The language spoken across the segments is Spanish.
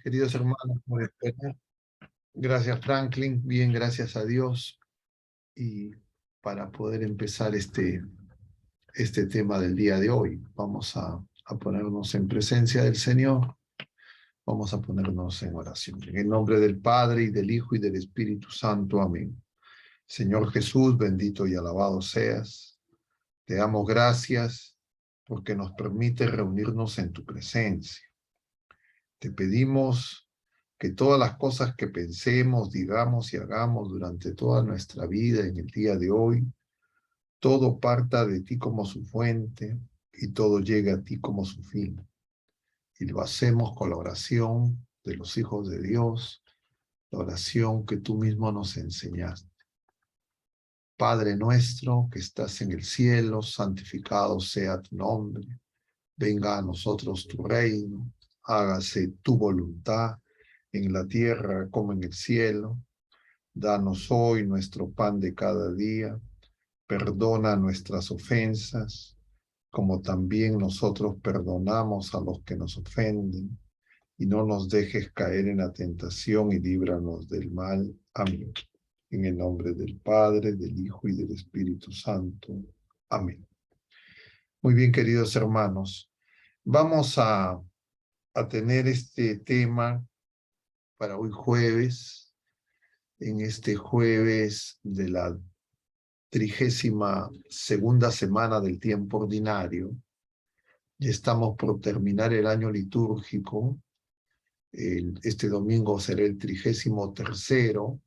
Queridos hermanos, por esperar. Gracias, Franklin. Bien, gracias a Dios. Y para poder empezar este tema del día de hoy, vamos a ponernos en presencia del Señor. Vamos a ponernos en oración. En el nombre del Padre, y del Hijo, y del Espíritu Santo. Amén. Señor Jesús, bendito y alabado seas. Te damos gracias porque nos permite reunirnos en tu presencia. Te pedimos que todas las cosas que pensemos, digamos y hagamos durante toda nuestra vida en el día de hoy, todo parta de ti como su fuente y todo llegue a ti como su fin. Y lo hacemos con la oración de los hijos de Dios, la oración que tú mismo nos enseñaste. Padre nuestro que estás en el cielo, santificado sea tu nombre. Venga a nosotros tu reino, hágase tu voluntad en la tierra como en el cielo. Danos hoy nuestro pan de cada día. Perdona nuestras ofensas, como también nosotros perdonamos a los que nos ofenden. Y no nos dejes caer en la tentación y líbranos del mal. Amén. En el nombre del Padre, del Hijo y del Espíritu Santo. Amén. Muy bien, queridos hermanos. Vamos a tener este tema para hoy jueves, en este jueves de la 32ª semana del tiempo ordinario. Ya estamos por terminar el año litúrgico. Este domingo será el 33º,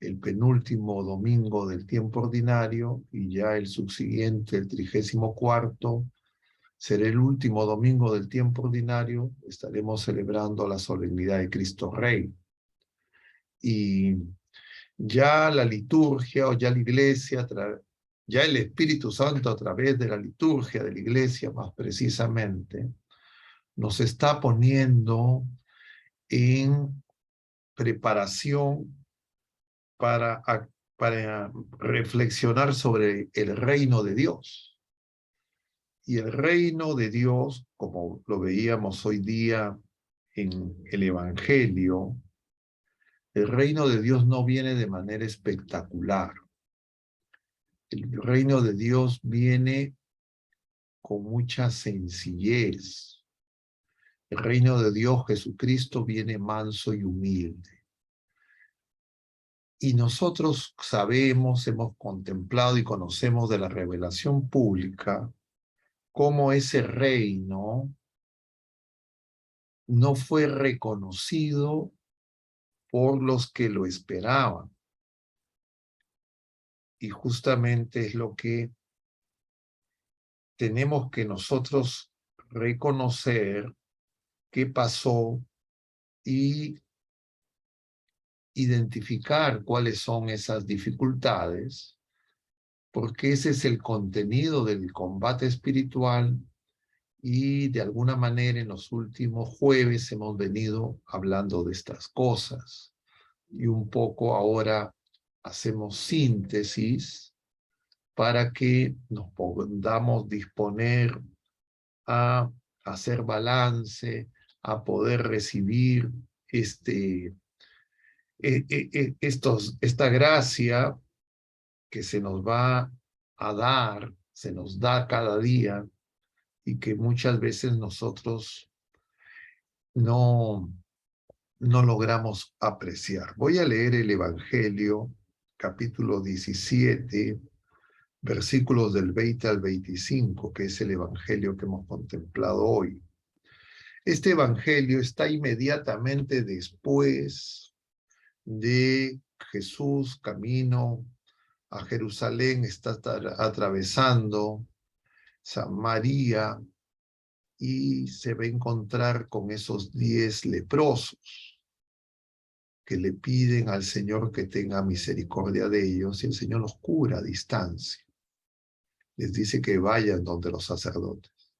el penúltimo domingo del tiempo ordinario, y ya el subsiguiente, el 34º, será el último domingo del tiempo ordinario. Estaremos celebrando la solemnidad de Cristo Rey. Y ya la liturgia, o ya la iglesia, ya el Espíritu Santo a través de la liturgia de la iglesia más precisamente, nos está poniendo en preparación para, para reflexionar sobre el reino de Dios. Y el reino de Dios, como lo veíamos hoy día en el Evangelio, el reino de Dios no viene de manera espectacular. El reino de Dios viene con mucha sencillez. El reino de Dios, Jesucristo, viene manso y humilde. Y nosotros sabemos, hemos contemplado y conocemos de la revelación pública cómo ese reino no fue reconocido por los que lo esperaban. Y justamente es lo que tenemos que nosotros reconocer qué pasó y identificar cuáles son esas dificultades, porque ese es el contenido del combate espiritual. Y de alguna manera en los últimos jueves hemos venido hablando de estas cosas. Y un poco ahora hacemos síntesis para que nos podamos disponer a hacer balance, a poder recibir esta gracia que se nos va a dar, se nos da cada día, y que muchas veces nosotros no logramos apreciar. Voy a leer el Evangelio, capítulo 17, versículos del 20 al 25, que es el Evangelio que hemos contemplado hoy. Este Evangelio está inmediatamente después de Jesús camino a Jerusalén, está atravesando Samaria y se va a encontrar con esos 10 leprosos que le piden al Señor que tenga misericordia de ellos, y el Señor los cura a distancia. Les dice que vayan donde los sacerdotes.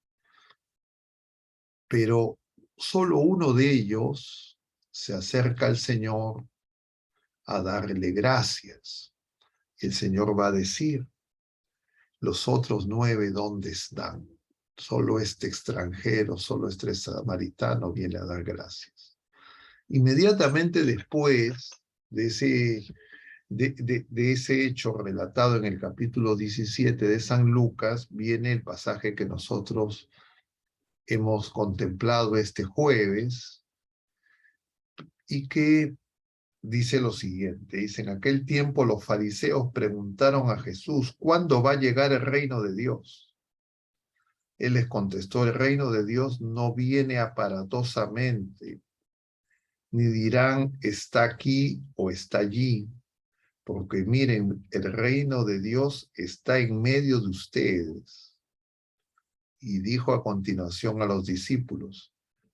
Pero solo uno de ellos se acerca al Señor a darle gracias. El Señor va a decir, los otros 9, ¿dónde están? Solo este extranjero, solo este samaritano viene a dar gracias. Inmediatamente después de ese hecho relatado en el capítulo 17 de San Lucas, viene el pasaje que nosotros hemos contemplado este jueves y que dice lo siguiente. Dice: en aquel tiempo los fariseos preguntaron a Jesús: ¿cuándo va a llegar el reino de Dios? Él les contestó: el reino de Dios no viene aparatosamente, ni dirán está aquí o está allí, porque miren, el reino de Dios está en medio de ustedes. Y dijo a continuación a los discípulos: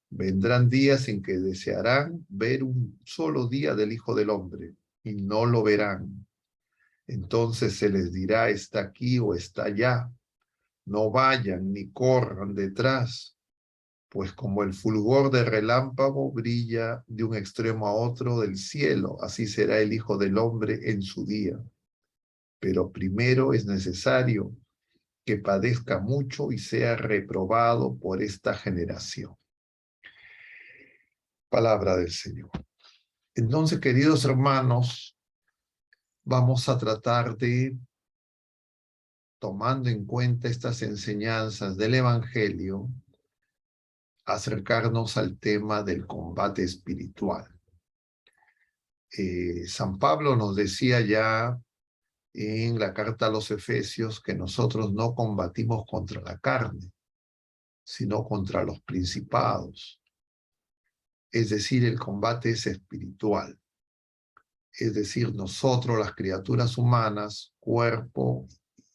vendrán días en que desearán ver un solo día del Hijo del Hombre, y no lo verán. Entonces se les dirá: está aquí o está allá. No vayan ni corran detrás, pues como el fulgor de relámpago brilla de un extremo a otro del cielo, así será el Hijo del Hombre en su día. Pero primero es necesario que padezca mucho y sea reprobado por esta generación. Palabra del Señor. Entonces, queridos hermanos, vamos a tratar de, tomando en cuenta estas enseñanzas del Evangelio, acercarnos al tema del combate espiritual. San Pablo nos decía ya en la carta a los Efesios que nosotros no combatimos contra la carne, sino contra los principados. Es decir, el combate es espiritual. Es decir, nosotros, las criaturas humanas, cuerpo,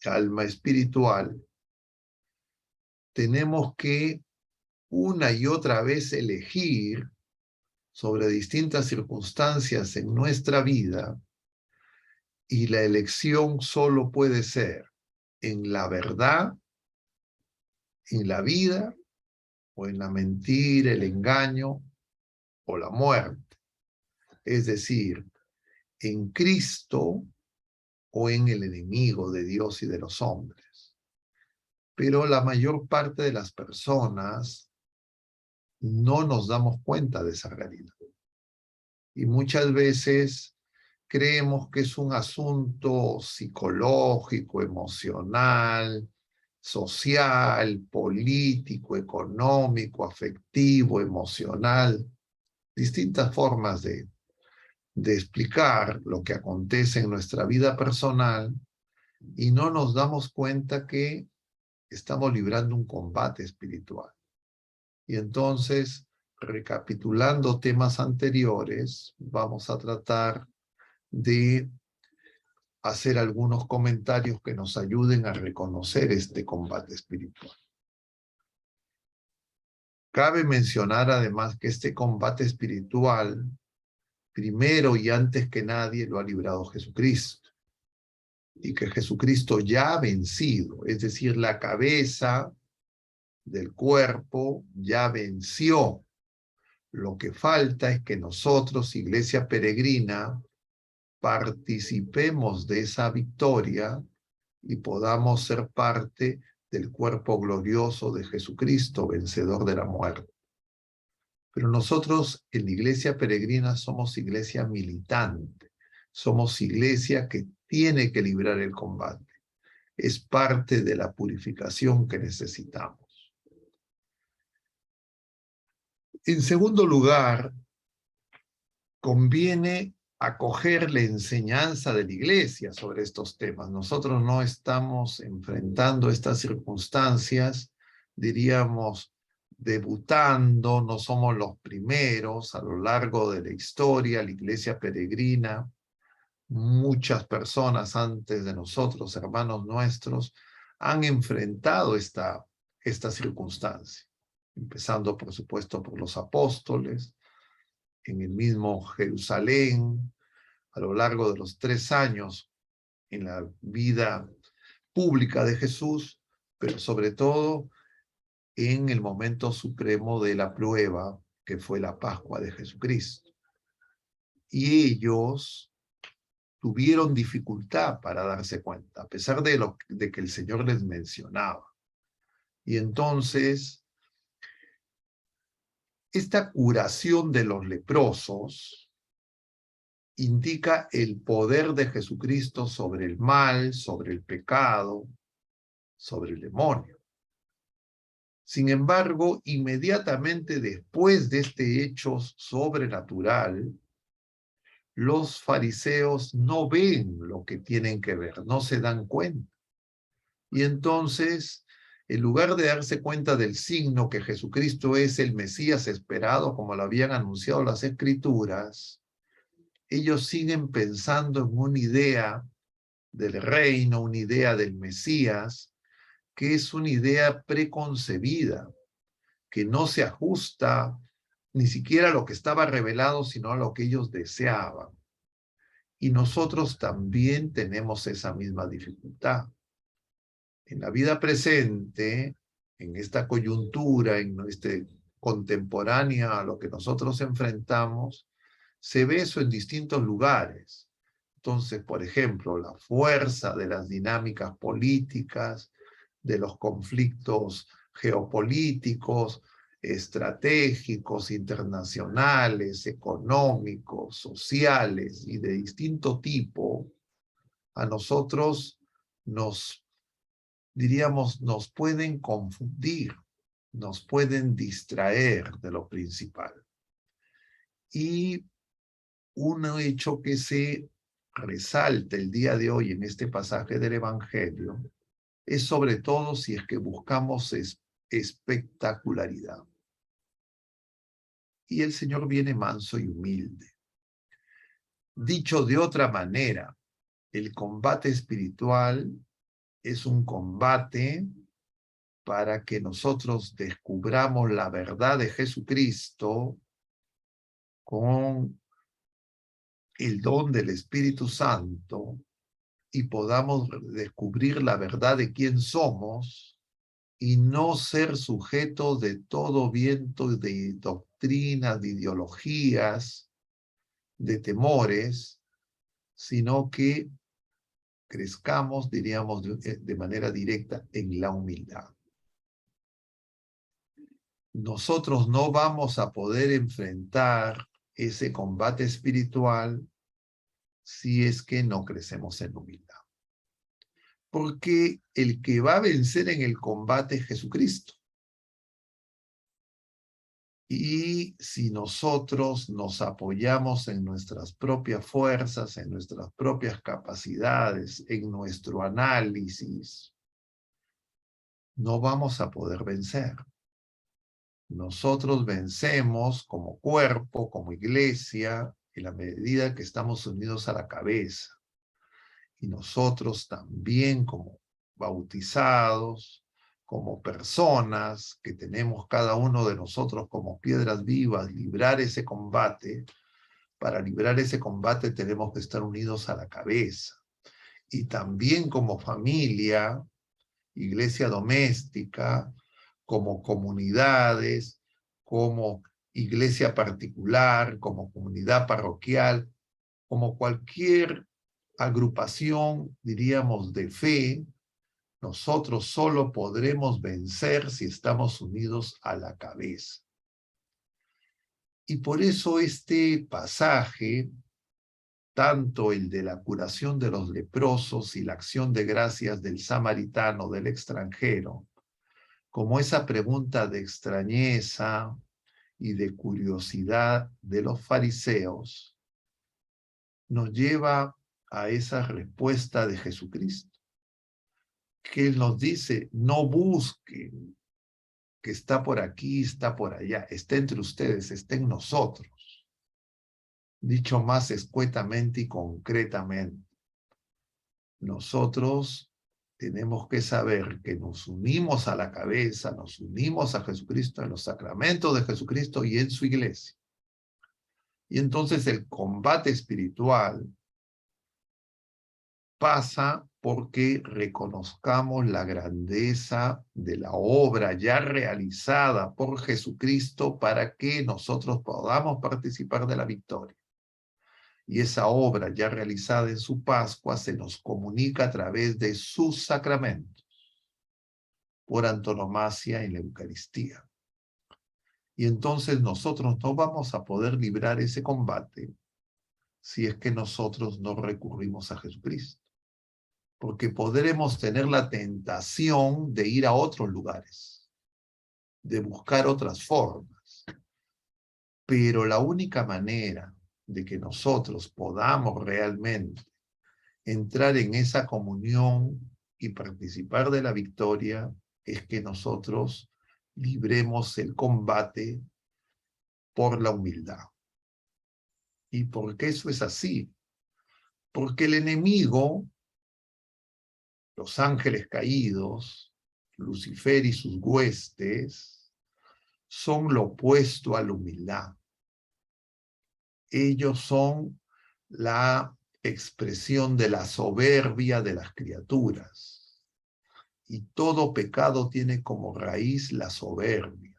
alma espiritual, tenemos que una y otra vez elegir sobre distintas circunstancias en nuestra vida, y la elección solo puede ser en la verdad, en la vida, o en la mentira, el engaño o la muerte. Es decir, en Cristo o en el enemigo de Dios y de los hombres. Pero la mayor parte de las personas no nos damos cuenta de esa realidad. Y muchas veces creemos que es un asunto psicológico, emocional, social, político, económico, afectivo, emocional, distintas formas de explicar lo que acontece en nuestra vida personal, y no nos damos cuenta que estamos librando un combate espiritual. Y entonces, recapitulando temas anteriores, vamos a tratar de hacer algunos comentarios que nos ayuden a reconocer este combate espiritual. Cabe mencionar además que este combate espiritual, primero y antes que nadie, lo ha librado Jesucristo. Y que Jesucristo ya ha vencido, es decir, la cabeza del cuerpo ya venció. Lo que falta es que nosotros, Iglesia Peregrina, participemos de esa victoria y podamos ser parte del cuerpo glorioso de Jesucristo, vencedor de la muerte. Pero nosotros en la Iglesia Peregrina somos iglesia militante, somos iglesia que tiene que librar el combate. Es parte de la purificación que necesitamos. En segundo lugar, conviene acoger la enseñanza de la Iglesia sobre estos temas. Nosotros no estamos enfrentando estas circunstancias, diríamos, debutando, no somos los primeros. A lo largo de la historia, la Iglesia Peregrina, muchas personas antes de nosotros, hermanos nuestros, han enfrentado esta circunstancia, empezando, por supuesto, por los apóstoles, en el mismo Jerusalén, a lo largo de los 3 años en la vida pública de Jesús, pero sobre todo en el momento supremo de la prueba, que fue la Pascua de Jesucristo. Y ellos tuvieron dificultad para darse cuenta, a pesar de que el Señor les mencionaba. Y entonces Esta curación de los leprosos indica el poder de Jesucristo sobre el mal, sobre el pecado, sobre el demonio. Sin embargo, inmediatamente después de este hecho sobrenatural, los fariseos no ven lo que tienen que ver, no se dan cuenta. Y entonces, en lugar de darse cuenta del signo que Jesucristo es el Mesías esperado, como lo habían anunciado las Escrituras, ellos siguen pensando en una idea del reino, una idea del Mesías, que es una idea preconcebida, que no se ajusta ni siquiera a lo que estaba revelado, sino a lo que ellos deseaban. Y nosotros también tenemos esa misma dificultad. En la vida presente, en esta coyuntura, en contemporánea a lo que nosotros enfrentamos, se ve eso en distintos lugares. Entonces, por ejemplo, la fuerza de las dinámicas políticas, de los conflictos geopolíticos, estratégicos, internacionales, económicos, sociales y de distinto tipo, a nosotros nos pueden confundir, nos pueden distraer de lo principal. Y un hecho que se resalta el día de hoy en este pasaje del Evangelio es sobre todo si es que buscamos espectacularidad. Y el Señor viene manso y humilde. Dicho de otra manera, el combate espiritual es un combate para que nosotros descubramos la verdad de Jesucristo con el don del Espíritu Santo y podamos descubrir la verdad de quién somos y no ser sujetos de todo viento de doctrinas, de ideologías, de temores, sino que crezcamos, diríamos de manera directa, en la humildad. Nosotros no vamos a poder enfrentar ese combate espiritual si es que no crecemos en humildad. Porque el que va a vencer en el combate es Jesucristo. Y si nosotros nos apoyamos en nuestras propias fuerzas, en nuestras propias capacidades, en nuestro análisis, no vamos a poder vencer. Nosotros vencemos como cuerpo, como iglesia, en la medida que estamos unidos a la cabeza. Y nosotros también como bautizados, como personas que tenemos cada uno de nosotros como piedras vivas, librar ese combate. Para librar ese combate tenemos que estar unidos a la cabeza. Y también como familia, iglesia doméstica, como comunidades, como iglesia particular, como comunidad parroquial, como cualquier agrupación, diríamos, de fe, nosotros solo podremos vencer si estamos unidos a la cabeza. Y por eso este pasaje, tanto el de la curación de los leprosos y la acción de gracias del samaritano, del extranjero, como esa pregunta de extrañeza y de curiosidad de los fariseos, nos lleva a esa respuesta de Jesucristo, que Él nos dice, no busquen que está por aquí, está por allá, está entre ustedes, está en nosotros. Dicho más escuetamente y concretamente, nosotros tenemos que saber que nos unimos a la cabeza, nos unimos a Jesucristo en los sacramentos de Jesucristo y en su iglesia. Y entonces el combate espiritual pasa porque reconozcamos la grandeza de la obra ya realizada por Jesucristo para que nosotros podamos participar de la victoria. Y esa obra ya realizada en su Pascua se nos comunica a través de sus sacramentos, por antonomasia en la Eucaristía. Y entonces nosotros no vamos a poder librar ese combate si es que nosotros no recurrimos a Jesucristo. Porque podremos tener la tentación de ir a otros lugares, de buscar otras formas. Pero la única manera de que nosotros podamos realmente entrar en esa comunión y participar de la victoria es que nosotros libremos el combate por la humildad. ¿Y por qué eso es así? Porque el enemigo, los ángeles caídos, Lucifer y sus huestes, son lo opuesto a la humildad. Ellos son la expresión de la soberbia de las criaturas. Y todo pecado tiene como raíz la soberbia.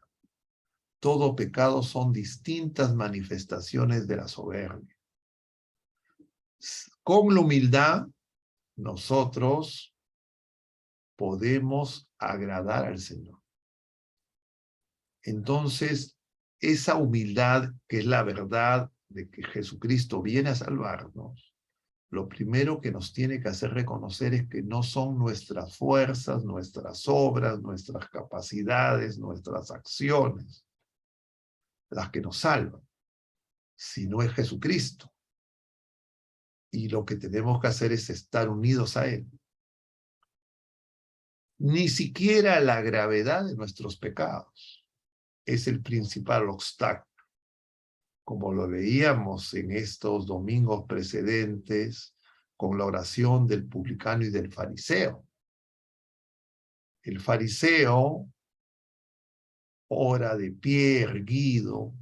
Todo pecado son distintas manifestaciones de la soberbia. Con la humildad, nosotros podemos agradar al Señor. Entonces, esa humildad, que es la verdad de que Jesucristo viene a salvarnos, lo primero que nos tiene que hacer reconocer es que no son nuestras fuerzas, nuestras obras, nuestras capacidades, nuestras acciones las que nos salvan, sino es Jesucristo. Y lo que tenemos que hacer es estar unidos a Él. Ni siquiera la gravedad de nuestros pecados es el principal obstáculo. Como lo veíamos en estos domingos precedentes con la oración del publicano y del fariseo. El fariseo ora de pie erguido.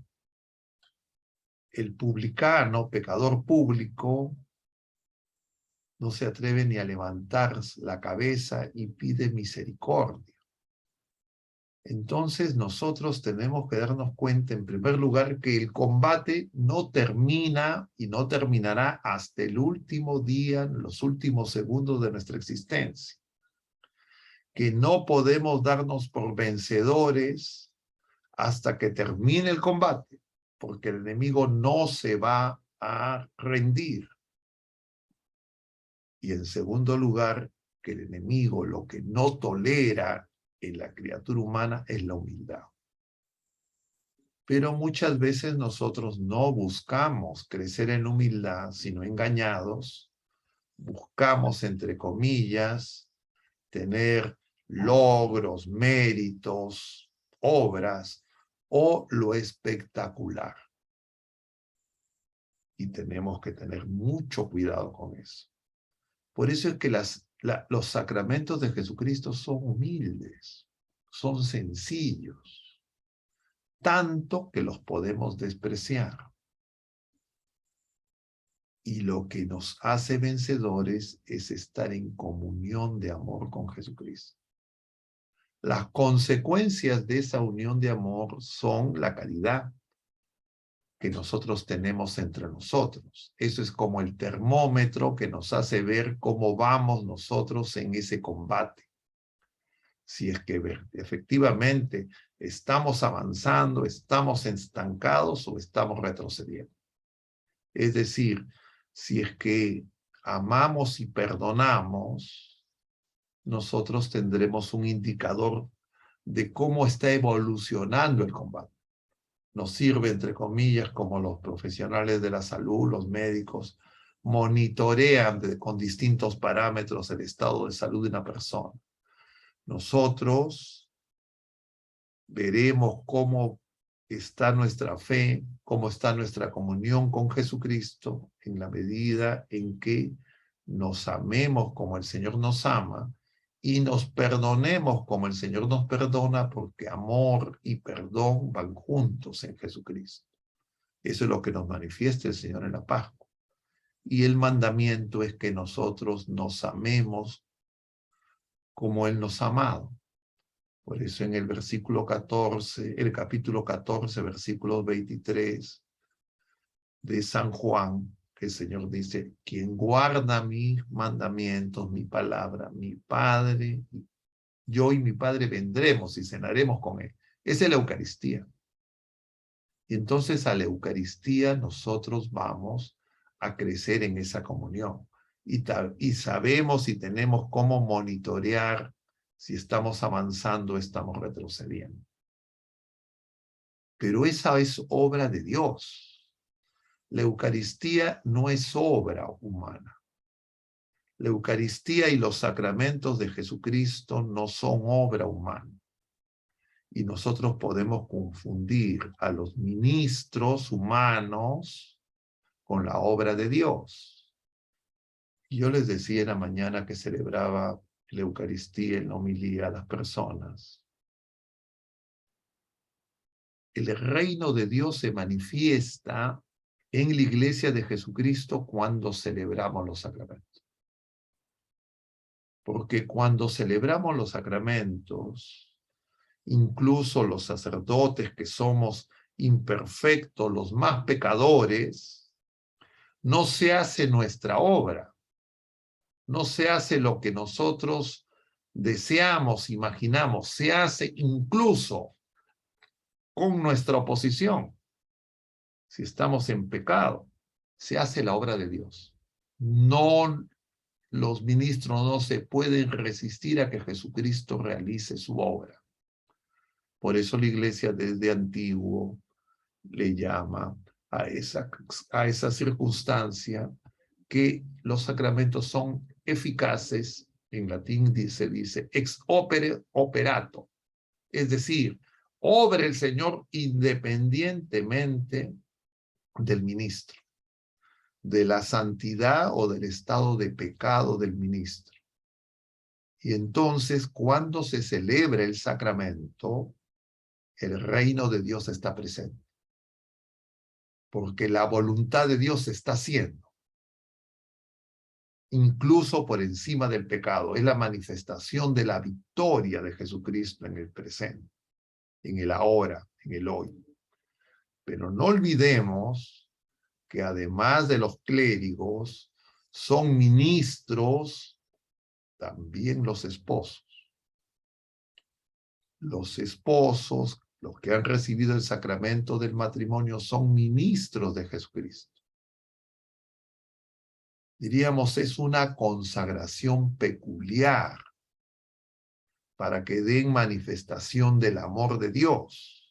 El publicano, pecador público, no se atreve ni a levantar la cabeza y pide misericordia. Entonces nosotros tenemos que darnos cuenta, en primer lugar, que el combate no termina y no terminará hasta el último día, en los últimos segundos de nuestra existencia. Que no podemos darnos por vencedores hasta que termine el combate, porque el enemigo no se va a rendir. Y en segundo lugar, que el enemigo lo que no tolera en la criatura humana es la humildad. Pero muchas veces nosotros no buscamos crecer en humildad, sino engañados. Buscamos, entre comillas, tener logros, méritos, obras o lo espectacular. Y tenemos que tener mucho cuidado con eso. Por eso es que los sacramentos de Jesucristo son humildes, son sencillos, tanto que los podemos despreciar. Y lo que nos hace vencedores es estar en comunión de amor con Jesucristo. Las consecuencias de esa unión de amor son la caridad que nosotros tenemos entre nosotros. Eso es como el termómetro que nos hace ver cómo vamos nosotros en ese combate. Si es que efectivamente estamos avanzando, estamos estancados o estamos retrocediendo. Es decir, si es que amamos y perdonamos, nosotros tendremos un indicador de cómo está evolucionando el combate. Nos sirve, entre comillas, como los profesionales de la salud, los médicos, monitorean con distintos parámetros el estado de salud de una persona. Nosotros veremos cómo está nuestra fe, cómo está nuestra comunión con Jesucristo, en la medida en que nos amemos como el Señor nos ama y nos perdonemos como el Señor nos perdona, porque amor y perdón van juntos en Jesucristo. Eso es lo que nos manifiesta el Señor en la Pascua. Y el mandamiento es que nosotros nos amemos como Él nos ha amado. Por eso en el versículo 14, el capítulo 14, versículo 23 de San Juan, que el Señor dice: quien guarda mis mandamientos, mi palabra, mi Padre, yo y mi Padre vendremos y cenaremos con Él. Esa es la Eucaristía. Y entonces a la Eucaristía nosotros vamos a crecer en esa comunión. Y sabemos y tenemos cómo monitorear si estamos avanzando o estamos retrocediendo. Pero esa es obra de Dios. La Eucaristía no es obra humana. La Eucaristía y los sacramentos de Jesucristo no son obra humana. Y nosotros podemos confundir a los ministros humanos con la obra de Dios. Yo les decía en la mañana que celebraba la Eucaristía en la homilía a las personas. El reino de Dios se manifiesta en la iglesia de Jesucristo cuando celebramos los sacramentos. Porque cuando celebramos los sacramentos, incluso los sacerdotes que somos imperfectos, los más pecadores, no se hace nuestra obra, no se hace lo que nosotros deseamos, imaginamos, se hace incluso con nuestra oposición. Si estamos en pecado, se hace la obra de Dios. No, los ministros no se pueden resistir a que Jesucristo realice su obra. Por eso la iglesia desde antiguo le llama a esa circunstancia que los sacramentos son eficaces, en latín se dice ex opere operato, es decir, obra el Señor independientemente del ministro, de la santidad o del estado de pecado del ministro. Y entonces, cuando se celebra el sacramento, el reino de Dios está presente. Porque la voluntad de Dios se está haciendo, incluso por encima del pecado. Es la manifestación de la victoria de Jesucristo en el presente, en el ahora, en el hoy. Pero no olvidemos que además de los clérigos, son ministros también los esposos. Los esposos, los que han recibido el sacramento del matrimonio, son ministros de Jesucristo. Diríamos, es una consagración peculiar para que den manifestación del amor de Dios.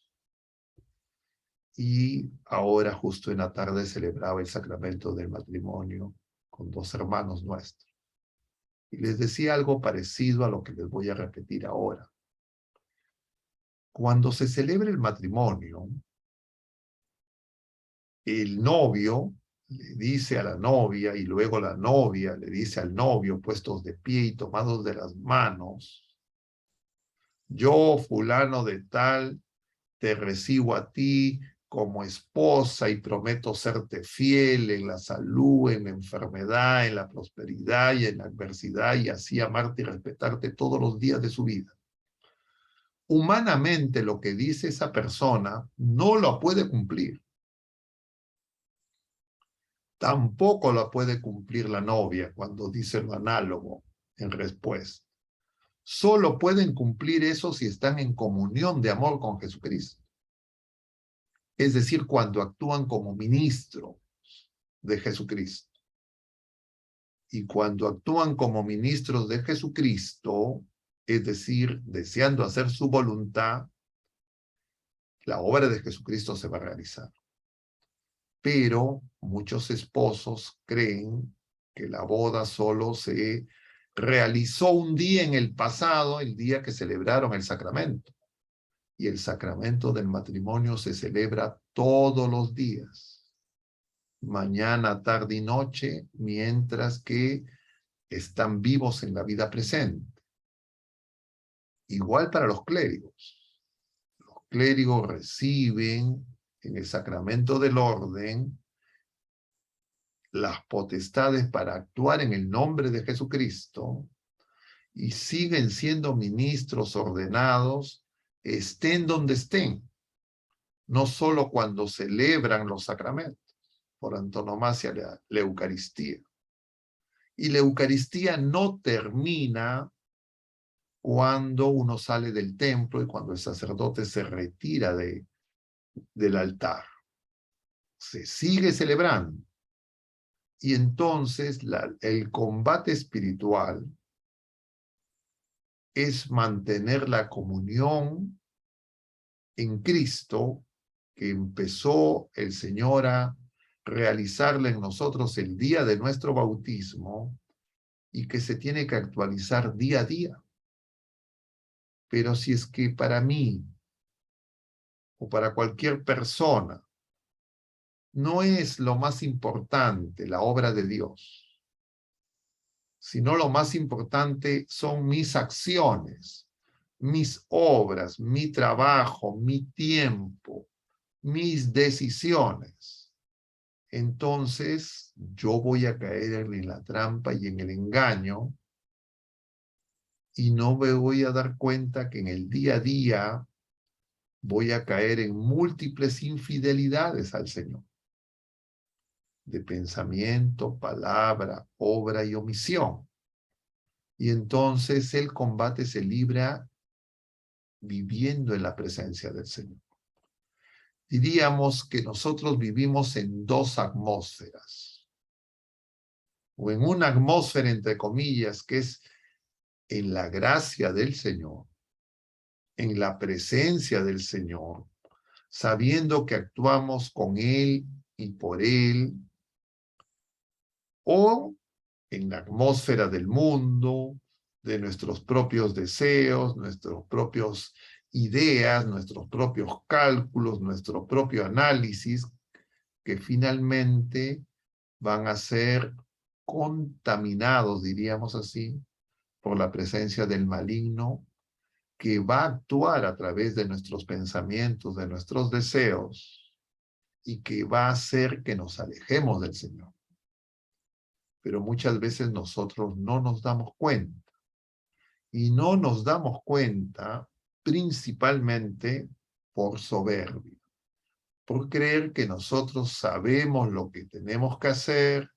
Y ahora, justo en la tarde, celebraba el sacramento del matrimonio con dos hermanos nuestros. Y les decía algo parecido a lo que les voy a repetir ahora. Cuando se celebra el matrimonio, el novio le dice a la novia y luego la novia le dice al novio, puestos de pie y tomados de las manos: yo, fulano de tal, te recibo a ti como esposa y prometo serte fiel en la salud, en la enfermedad, en la prosperidad y en la adversidad, y así amarte y respetarte todos los días de su vida. Humanamente, lo que dice esa persona no lo puede cumplir. Tampoco lo puede cumplir la novia cuando dice lo análogo en respuesta. Solo pueden cumplir eso si están en comunión de amor con Jesucristo. Es decir, cuando actúan como ministros de Jesucristo. Y cuando actúan como ministros de Jesucristo, es decir, deseando hacer su voluntad, la obra de Jesucristo se va a realizar. Pero muchos esposos creen que la boda solo se realizó un día en el pasado, el día que celebraron el sacramento. Y el sacramento del matrimonio se celebra todos los días, mañana, tarde y noche, mientras que están vivos en la vida presente. Igual para los clérigos. Los clérigos reciben en el sacramento del orden las potestades para actuar en el nombre de Jesucristo y siguen siendo ministros ordenados, estén donde estén, no solo cuando celebran los sacramentos, por antonomasia la Eucaristía. Y la Eucaristía no termina cuando uno sale del templo y cuando el sacerdote se retira de del altar. Se sigue celebrando. Y entonces el combate espiritual es mantener la comunión en Cristo que empezó el Señor a realizarla en nosotros el día de nuestro bautismo y que se tiene que actualizar día a día. Pero si es que para mí o para cualquier persona no es lo más importante la obra de Dios, sino lo más importante son mis acciones, mis obras, mi trabajo, mi tiempo, mis decisiones. Entonces yo voy a caer en la trampa y en el engaño y no me voy a dar cuenta que en el día a día voy a caer en múltiples infidelidades al Señor, de pensamiento, palabra, obra y omisión. Y entonces el combate se libra viviendo en la presencia del Señor. Diríamos que nosotros vivimos en dos atmósferas, o en una atmósfera, entre comillas, que es en la gracia del Señor, en la presencia del Señor, sabiendo que actuamos con Él y por Él, o en la atmósfera del mundo, de nuestros propios deseos, nuestros propios ideas, nuestros propios cálculos, nuestro propio análisis, que finalmente van a ser contaminados, diríamos así, por la presencia del maligno, que va a actuar a través de nuestros pensamientos, de nuestros deseos, y que va a hacer que nos alejemos del Señor. Pero muchas veces nosotros no nos damos cuenta. Y no nos damos cuenta principalmente por soberbia, por creer que nosotros sabemos lo que tenemos que hacer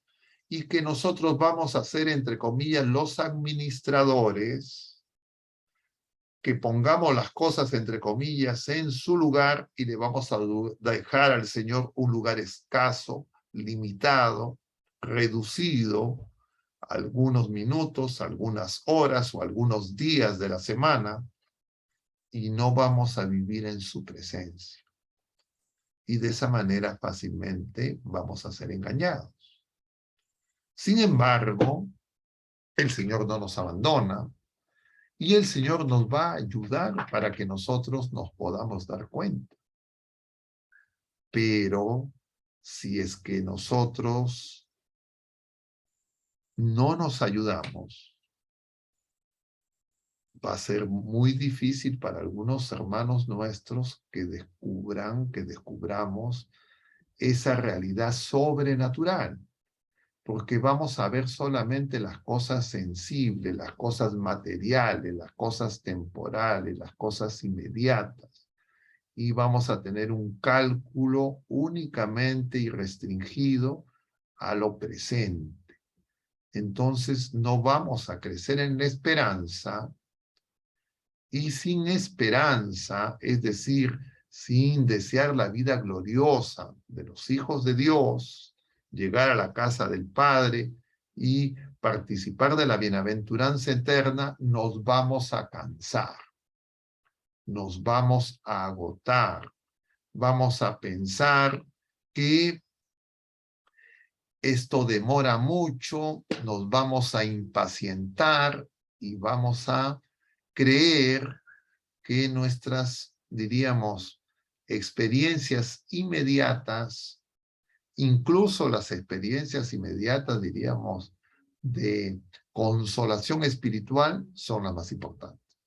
y que nosotros vamos a ser, entre comillas, los administradores, que pongamos las cosas, entre comillas, en su lugar y le vamos a dejar al Señor un lugar escaso, limitado, reducido, algunos minutos, algunas horas o algunos días de la semana, y no vamos a vivir en su presencia. Y de esa manera fácilmente vamos a ser engañados. Sin embargo, el Señor no nos abandona y el Señor nos va a ayudar para que nosotros nos podamos dar cuenta. Pero si es que nosotros no nos ayudamos, va a ser muy difícil para algunos hermanos nuestros que descubramos esa realidad sobrenatural, porque vamos a ver solamente las cosas sensibles, las cosas materiales, las cosas temporales, las cosas inmediatas, y vamos a tener un cálculo únicamente y restringido a lo presente. Entonces no vamos a crecer en la esperanza, y sin esperanza, es decir, sin desear la vida gloriosa de los hijos de Dios, llegar a la casa del Padre y participar de la bienaventuranza eterna, nos vamos a cansar, nos vamos a agotar, vamos a pensar que esto demora mucho, nos vamos a impacientar y vamos a creer que nuestras, diríamos, experiencias inmediatas, incluso las experiencias inmediatas, diríamos, de consolación espiritual, son las más importantes.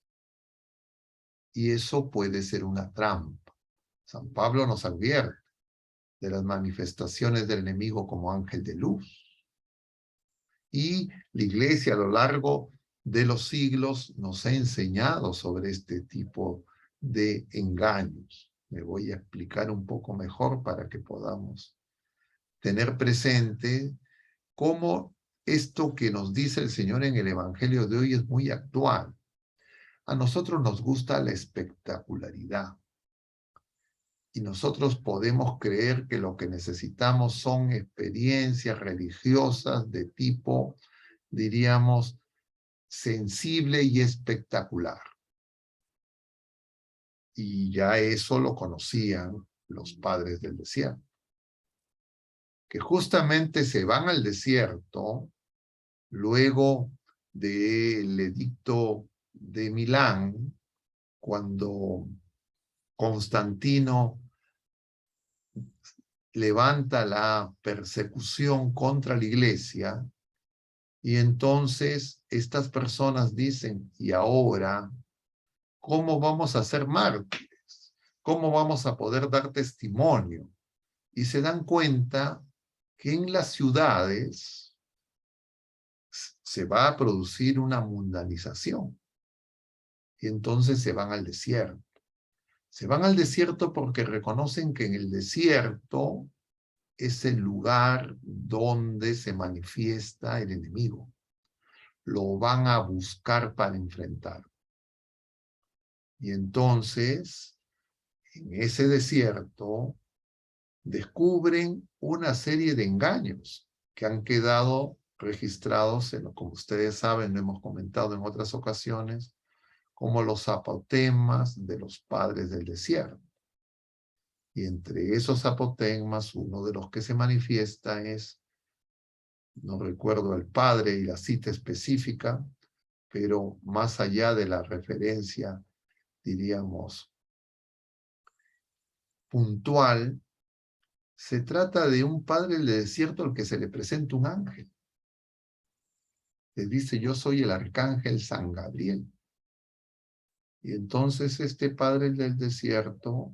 Y eso puede ser una trampa. San Pablo nos advierte de las manifestaciones del enemigo como ángel de luz. Y la Iglesia a lo largo de los siglos nos ha enseñado sobre este tipo de engaños. Me voy a explicar un poco mejor para que podamos tener presente cómo esto que nos dice el Señor en el Evangelio de hoy es muy actual. A nosotros nos gusta la espectacularidad. Y nosotros podemos creer que lo que necesitamos son experiencias religiosas de tipo, diríamos, sensible y espectacular. Y ya eso lo conocían los padres del desierto, que justamente se van al desierto luego del edicto de Milán, cuando Constantino levanta la persecución contra la iglesia, y entonces estas personas dicen, ¿y ahora cómo vamos a ser mártires? ¿Cómo vamos a poder dar testimonio? Y se dan cuenta que en las ciudades se va a producir una mundanización. Y entonces se van al desierto. Se van al desierto porque reconocen que en el desierto es el lugar donde se manifiesta el enemigo. Lo van a buscar para enfrentar. Y entonces, en ese desierto, descubren una serie de engaños que han quedado registrados, como ustedes saben, lo hemos comentado en otras ocasiones, como los apotegmas de los padres del desierto. Y entre esos apotegmas, uno de los que se manifiesta es, no recuerdo el padre y la cita específica, pero más allá de la referencia, diríamos, puntual, se trata de un padre del desierto al que se le presenta un ángel. Le dice, yo soy el arcángel San Gabriel. Y entonces este padre del desierto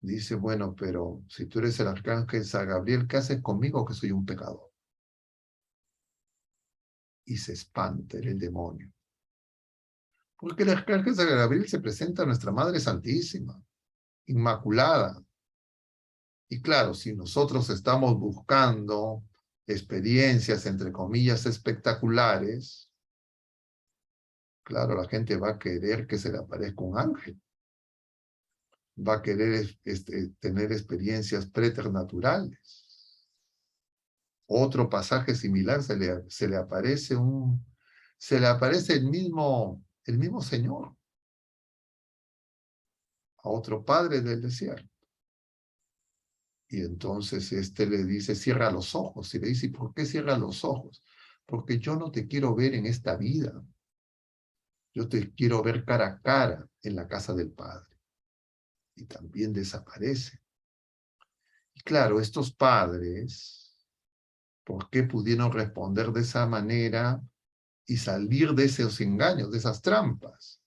dice, bueno, pero si tú eres el arcángel San Gabriel, ¿qué haces conmigo que soy un pecador? Y se espanta, era el demonio. Porque el arcángel San Gabriel se presenta a nuestra Madre Santísima, Inmaculada. Y claro, si nosotros estamos buscando experiencias, entre comillas, espectaculares, claro, la gente va a querer que se le aparezca un ángel. Va a querer tener experiencias preternaturales. Otro pasaje similar se le aparece el mismo Señor a otro padre del desierto. Y entonces le dice, cierra los ojos. Y le dice, ¿por qué cierra los ojos? Porque yo no te quiero ver en esta vida. Yo te quiero ver cara a cara en la casa del Padre. Y también desaparece. Y claro, estos padres, ¿por qué pudieron responder de esa manera y salir de esos engaños, de esas trampas?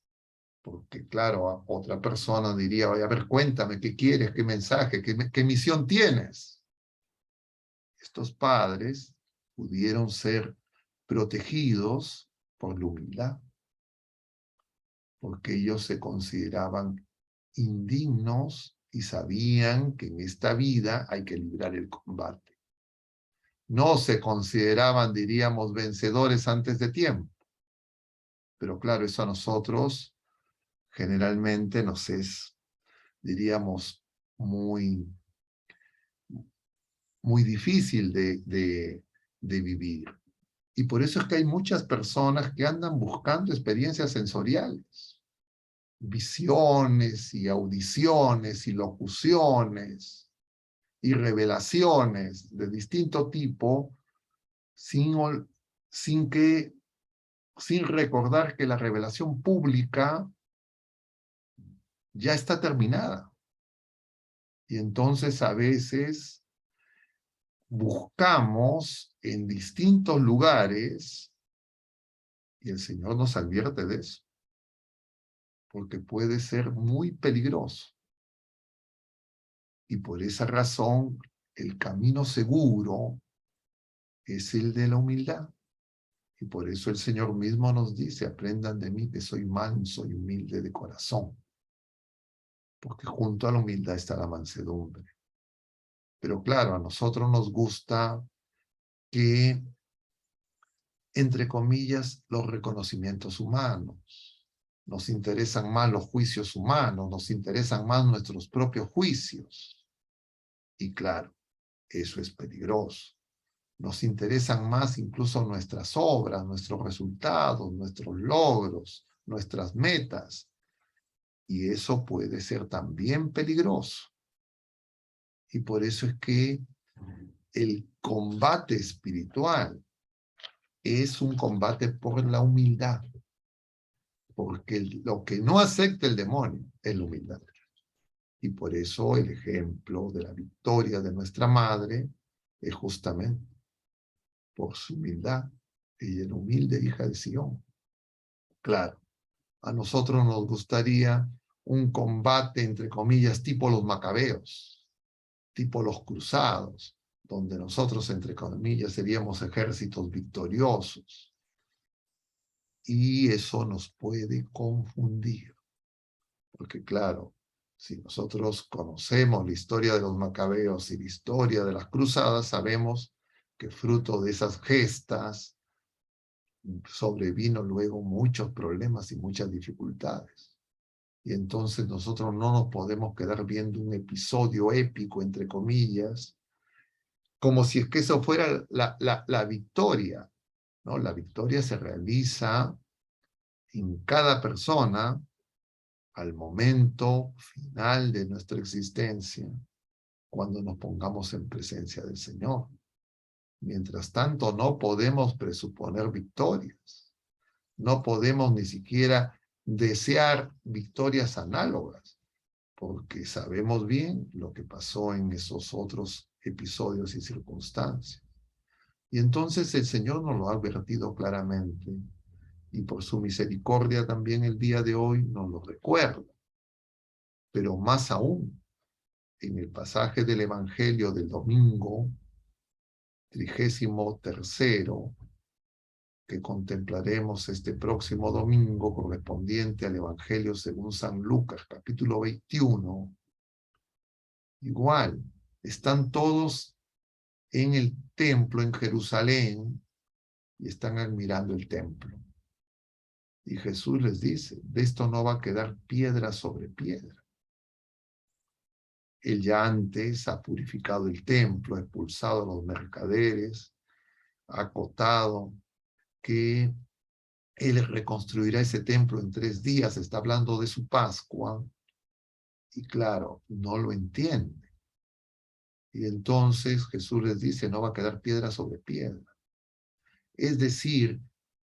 Porque claro, otra persona diría, oye, a ver, cuéntame, ¿qué quieres? ¿Qué mensaje? ¿Qué misión tienes? Estos padres pudieron ser protegidos por la humildad, porque ellos se consideraban indignos y sabían que en esta vida hay que librar el combate. No se consideraban, diríamos, vencedores antes de tiempo. Pero claro, eso a nosotros generalmente nos es, diríamos, muy, muy difícil de vivir. Y por eso es que hay muchas personas que andan buscando experiencias sensoriales, visiones y audiciones y locuciones y revelaciones de distinto tipo, sin recordar que la revelación pública ya está terminada. Y entonces a veces buscamos en distintos lugares y el Señor nos advierte de eso, porque puede ser muy peligroso. Y por esa razón, el camino seguro es el de la humildad. Y por eso el Señor mismo nos dice, aprendan de mí que soy manso y humilde de corazón. Porque junto a la humildad está la mansedumbre. Pero claro, a nosotros nos gusta que, entre comillas, los reconocimientos humanos. Nos interesan más los juicios humanos, nos interesan más nuestros propios juicios. Y claro, eso es peligroso. Nos interesan más incluso nuestras obras, nuestros resultados, nuestros logros, nuestras metas. Y eso puede ser también peligroso. Y por eso es que el combate espiritual es un combate por la humildad. Porque lo que no acepta el demonio es la humildad. Y por eso el ejemplo de la victoria de nuestra madre es justamente por su humildad. Ella es la humilde hija de Sión. Claro, a nosotros nos gustaría un combate, entre comillas, tipo los macabeos, tipo los cruzados, donde nosotros, entre comillas, seríamos ejércitos victoriosos. Y eso nos puede confundir. Porque claro, si nosotros conocemos la historia de los macabeos y la historia de las cruzadas, sabemos que fruto de esas gestas sobrevino luego muchos problemas y muchas dificultades. Y entonces nosotros no nos podemos quedar viendo un episodio épico, entre comillas, como si es que eso fuera la victoria, ¿no? La victoria se realiza en cada persona al momento final de nuestra existencia, cuando nos pongamos en presencia del Señor. Mientras tanto, no podemos presuponer victorias. No podemos ni siquiera desear victorias análogas, porque sabemos bien lo que pasó en esos otros episodios y circunstancias. Y entonces el Señor nos lo ha advertido claramente, y por su misericordia también el día de hoy nos lo recuerda. Pero más aún, en el pasaje del Evangelio del domingo, 33º, que contemplaremos este próximo domingo, correspondiente al Evangelio según San Lucas, capítulo 21, igual, están todos en el templo en Jerusalén y están admirando el templo. Y Jesús les dice, de esto no va a quedar piedra sobre piedra. Él ya antes ha purificado el templo, ha expulsado a los mercaderes, ha acotado que Él reconstruirá ese templo en 3 días, está hablando de su Pascua, y claro, no lo entiende. Y entonces Jesús les dice, no va a quedar piedra sobre piedra. Es decir,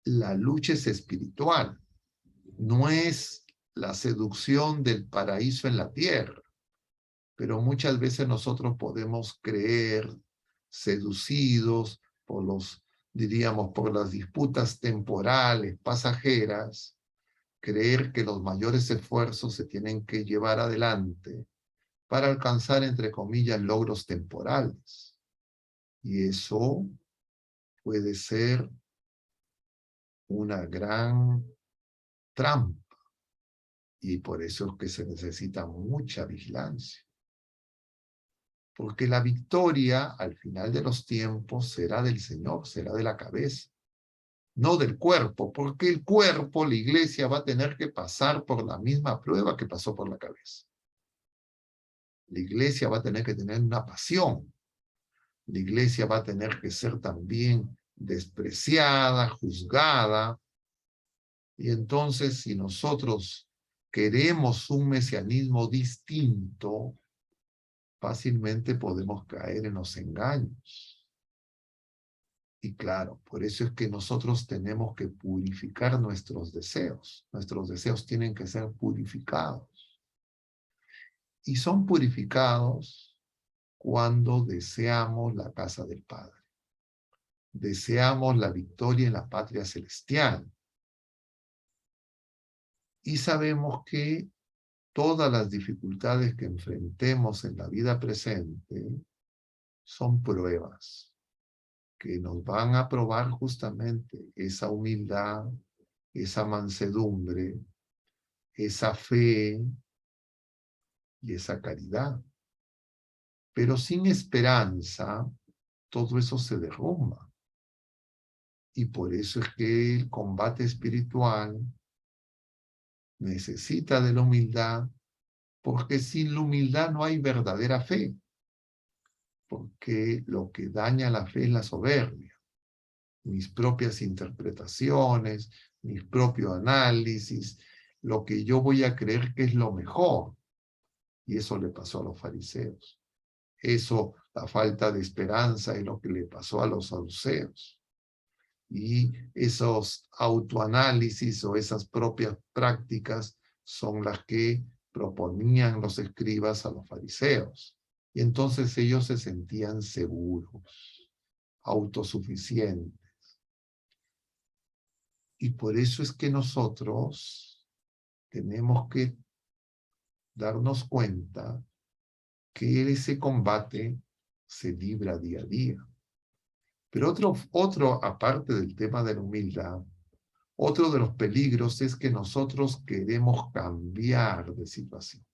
la lucha es espiritual, no es la seducción del paraíso en la tierra. Pero muchas veces nosotros podemos creer, seducidos por diríamos, por las disputas temporales, pasajeras, creer que los mayores esfuerzos se tienen que llevar adelante para alcanzar, entre comillas, logros temporales. Y eso puede ser una gran trampa. Y por eso es que se necesita mucha vigilancia. Porque la victoria al final de los tiempos será del Señor, será de la cabeza, no del cuerpo, porque el cuerpo, la iglesia, va a tener que pasar por la misma prueba que pasó por la cabeza. La iglesia va a tener que tener una pasión. La iglesia va a tener que ser también despreciada, juzgada. Y entonces, si nosotros queremos un mesianismo distinto, fácilmente podemos caer en los engaños. Y claro, por eso es que nosotros tenemos que purificar nuestros deseos. Nuestros deseos tienen que ser purificados. Y son purificados cuando deseamos la casa del Padre. Deseamos la victoria en la patria celestial. Y sabemos que todas las dificultades que enfrentemos en la vida presente son pruebas que nos van a probar justamente esa humildad, esa mansedumbre, esa fe y esa caridad. Pero sin esperanza, todo eso se derrumba. Y por eso es que el combate espiritual necesita de la humildad, porque sin la humildad no hay verdadera fe, porque lo que daña la fe es la soberbia, mis propias interpretaciones, mis propios análisis, lo que yo voy a creer que es lo mejor. Y eso le pasó a los fariseos. Eso, la falta de esperanza, es lo que le pasó a los saduceos. Y esos autoanálisis o esas propias prácticas son las que proponían los escribas a los fariseos. Y entonces ellos se sentían seguros, autosuficientes. Y por eso es que nosotros tenemos que darnos cuenta que ese combate se libra día a día. Pero otro, aparte del tema de la humildad, otro de los peligros es que nosotros queremos cambiar de situación.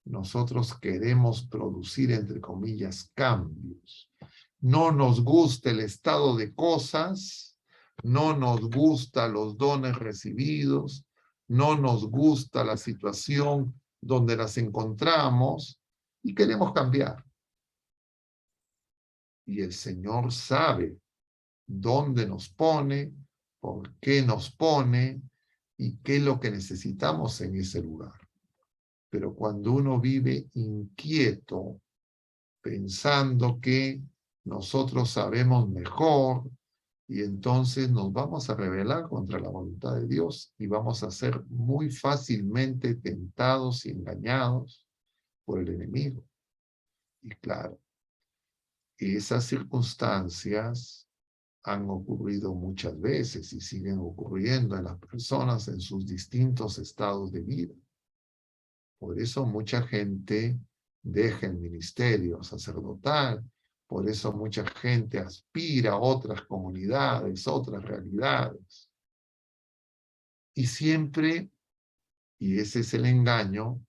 Nosotros queremos producir, entre comillas, cambios. No nos gusta el estado de cosas, no nos gusta los dones recibidos, no nos gusta la situación donde las encontramos y queremos cambiar. Y el Señor sabe dónde nos pone, por qué nos pone y qué es lo que necesitamos en ese lugar. Pero cuando uno vive inquieto, pensando que nosotros sabemos mejor, y entonces nos vamos a rebelar contra la voluntad de Dios y vamos a ser muy fácilmente tentados y engañados por el enemigo. Y claro, esas circunstancias han ocurrido muchas veces y siguen ocurriendo en las personas en sus distintos estados de vida. Por eso mucha gente deja el ministerio sacerdotal, por eso mucha gente aspira a otras comunidades, otras realidades. Y siempre, y ese es el engaño,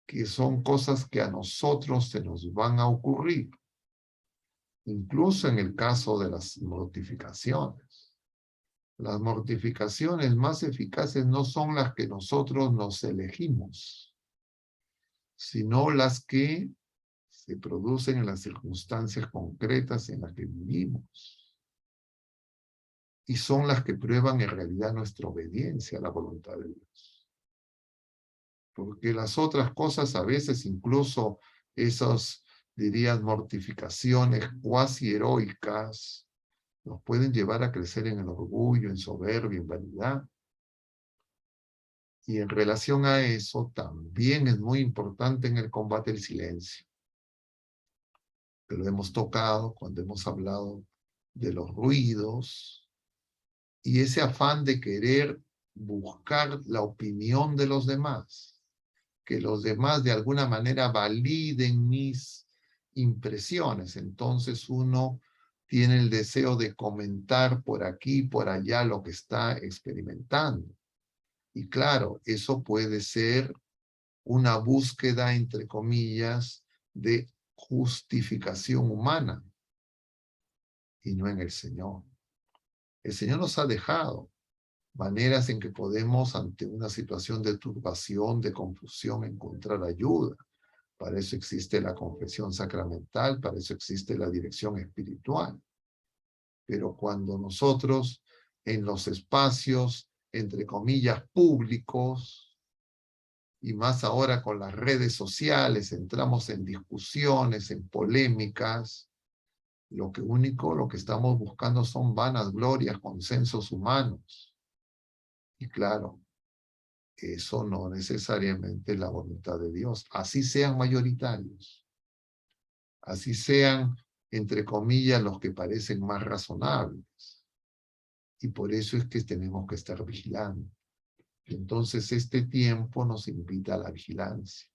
que son cosas que a nosotros se nos van a ocurrir, incluso en el caso de las mortificaciones. Las mortificaciones más eficaces no son las que nosotros nos elegimos, sino las que se producen en las circunstancias concretas en las que vivimos. Y son las que prueban en realidad nuestra obediencia a la voluntad de Dios. Porque las otras cosas a veces, incluso esas, dirías, mortificaciones cuasi heroicas, nos pueden llevar a crecer en el orgullo, en soberbia, en vanidad. Y en relación a eso, también es muy importante en el combate el silencio. Que lo hemos tocado cuando hemos hablado de los ruidos y ese afán de querer buscar la opinión de los demás, que los demás de alguna manera validen mis impresiones. Entonces uno tiene el deseo de comentar por aquí, por allá lo que está experimentando. Y claro, eso puede ser una búsqueda, entre comillas, de justificación humana y no en el Señor. El Señor nos ha dejado maneras en que podemos, ante una situación de turbación, de confusión, encontrar ayuda. Para eso existe la confesión sacramental, para eso existe la dirección espiritual. Pero cuando nosotros, en los espacios, entre comillas, públicos, y más ahora con las redes sociales, entramos en discusiones, en polémicas, lo que estamos buscando son vanas glorias, consensos humanos. Y claro, eso no necesariamente es la voluntad de Dios. Así sean mayoritarios, así sean, entre comillas, los que parecen más razonables. Y por eso es que tenemos que estar vigilando. Entonces este tiempo nos invita a la vigilancia,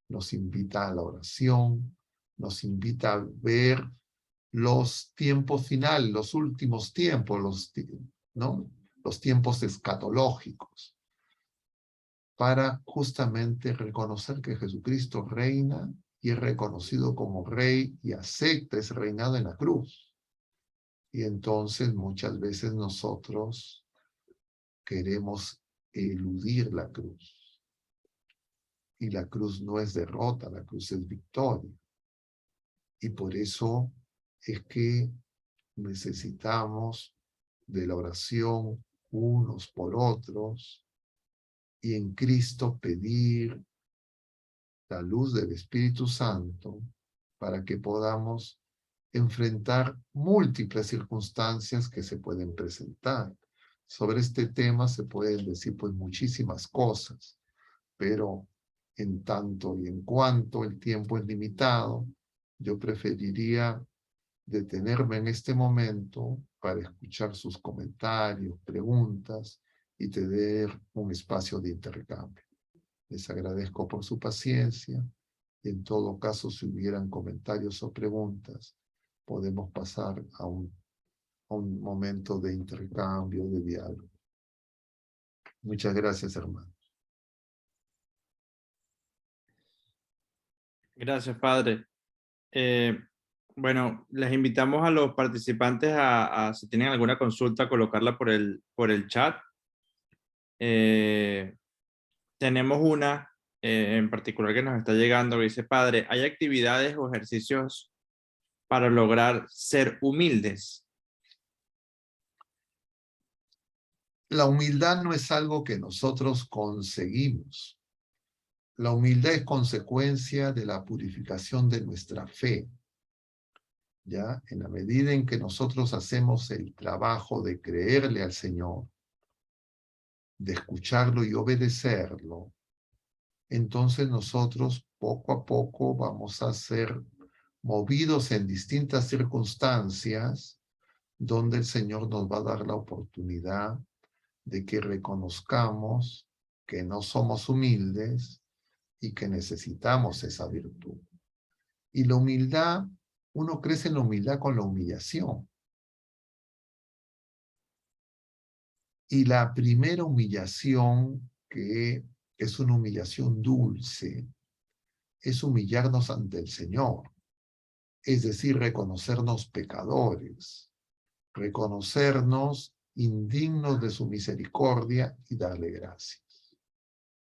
nos invita a la oración, nos invita a ver los tiempos finales, los últimos tiempos, ¿no? Los tiempos escatológicos, para justamente reconocer que Jesucristo reina y es reconocido como rey y acepta ese reinado en la cruz. Y entonces muchas veces nosotros queremos eludir la cruz. Y la cruz no es derrota, la cruz es victoria. Y por eso es que necesitamos de la oración unos por otros y en Cristo pedir la luz del Espíritu Santo para que podamos enfrentar múltiples circunstancias que se pueden presentar. Sobre este tema se pueden decir pues muchísimas cosas, pero en tanto y en cuanto el tiempo es limitado, yo preferiría detenerme en este momento para escuchar sus comentarios, preguntas y tener un espacio de intercambio. Les agradezco por su paciencia y en todo caso, si hubieran comentarios o preguntas, podemos pasar a un momento de intercambio, de diálogo. Muchas gracias, hermano. Gracias, padre. Bueno, les invitamos a los participantes si tienen alguna consulta, colocarla por el chat. Tenemos una en particular que nos está llegando, que dice, padre, ¿hay actividades o ejercicios para lograr ser humildes? La humildad no es algo que nosotros conseguimos. La humildad es consecuencia de la purificación de nuestra fe. ¿Ya? En la medida en que nosotros hacemos el trabajo de creerle al Señor, de escucharlo y obedecerlo, entonces nosotros poco a poco vamos a ser movidos en distintas circunstancias donde el Señor nos va a dar la oportunidad de que reconozcamos que no somos humildes y que necesitamos esa virtud. Y la humildad, uno crece en la humildad con la humillación. Y la primera humillación, que es una humillación dulce, es humillarnos ante el Señor. Es decir, reconocernos pecadores, reconocernos indignos de su misericordia y darle gracias.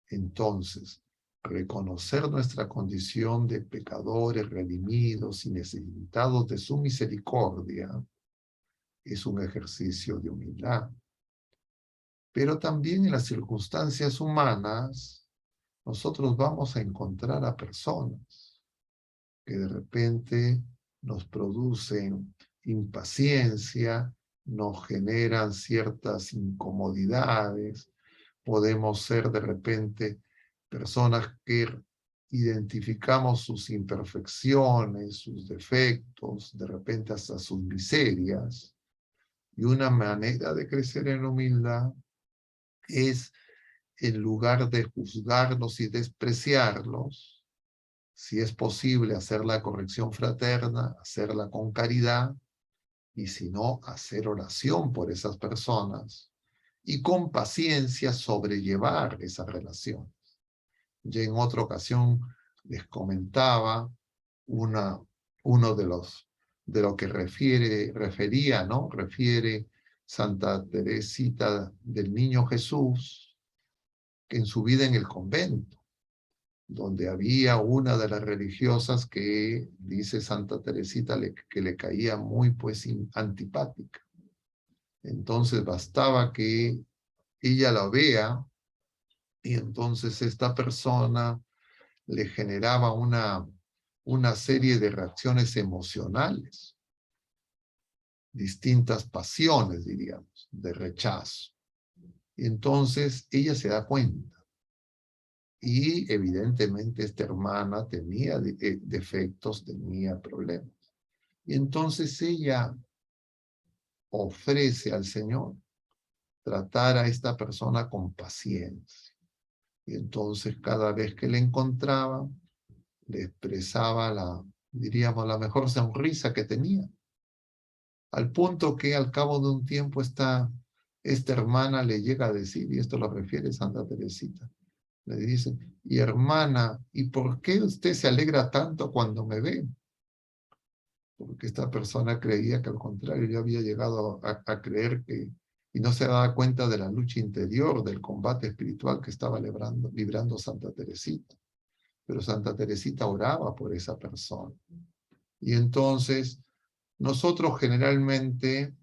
Entonces, reconocer nuestra condición de pecadores redimidos y necesitados de su misericordia es un ejercicio de humildad. Pero también en las circunstancias humanas, nosotros vamos a encontrar a personas que de repente nos producen impaciencia, nos generan ciertas incomodidades. Podemos ser de repente personas que identificamos sus imperfecciones, sus defectos, de repente hasta sus miserias. Y una manera de crecer en humildad es, en lugar de juzgarlos y despreciarlos, si es posible hacer la corrección fraterna, hacerla con caridad, y si no, hacer oración por esas personas y con paciencia sobrellevar esas relaciones. Ya en otra ocasión les comentaba uno de lo que refería, ¿no? Refiere Santa Teresita del Niño Jesús, que en su vida en el convento, donde había una de las religiosas que, dice Santa Teresita, que le caía muy pues antipática. Entonces bastaba que ella la vea y entonces esta persona le generaba una serie de reacciones emocionales, distintas pasiones, diríamos, de rechazo. Y entonces ella se da cuenta. Y evidentemente esta hermana tenía defectos, tenía problemas. Y entonces ella ofrece al Señor tratar a esta persona con paciencia. Y entonces cada vez que le encontraba, le expresaba diríamos, la mejor sonrisa que tenía. Al punto que al cabo de un tiempo esta hermana le llega a decir, y esto lo refiere Santa Teresita, le dice, y hermana, ¿y por qué usted se alegra tanto cuando me ve? Porque esta persona creía que al contrario, yo había llegado a creer que y no se daba cuenta de la lucha interior, del combate espiritual que estaba librando Santa Teresita. Pero Santa Teresita oraba por esa persona. Y entonces, nosotros generalmente,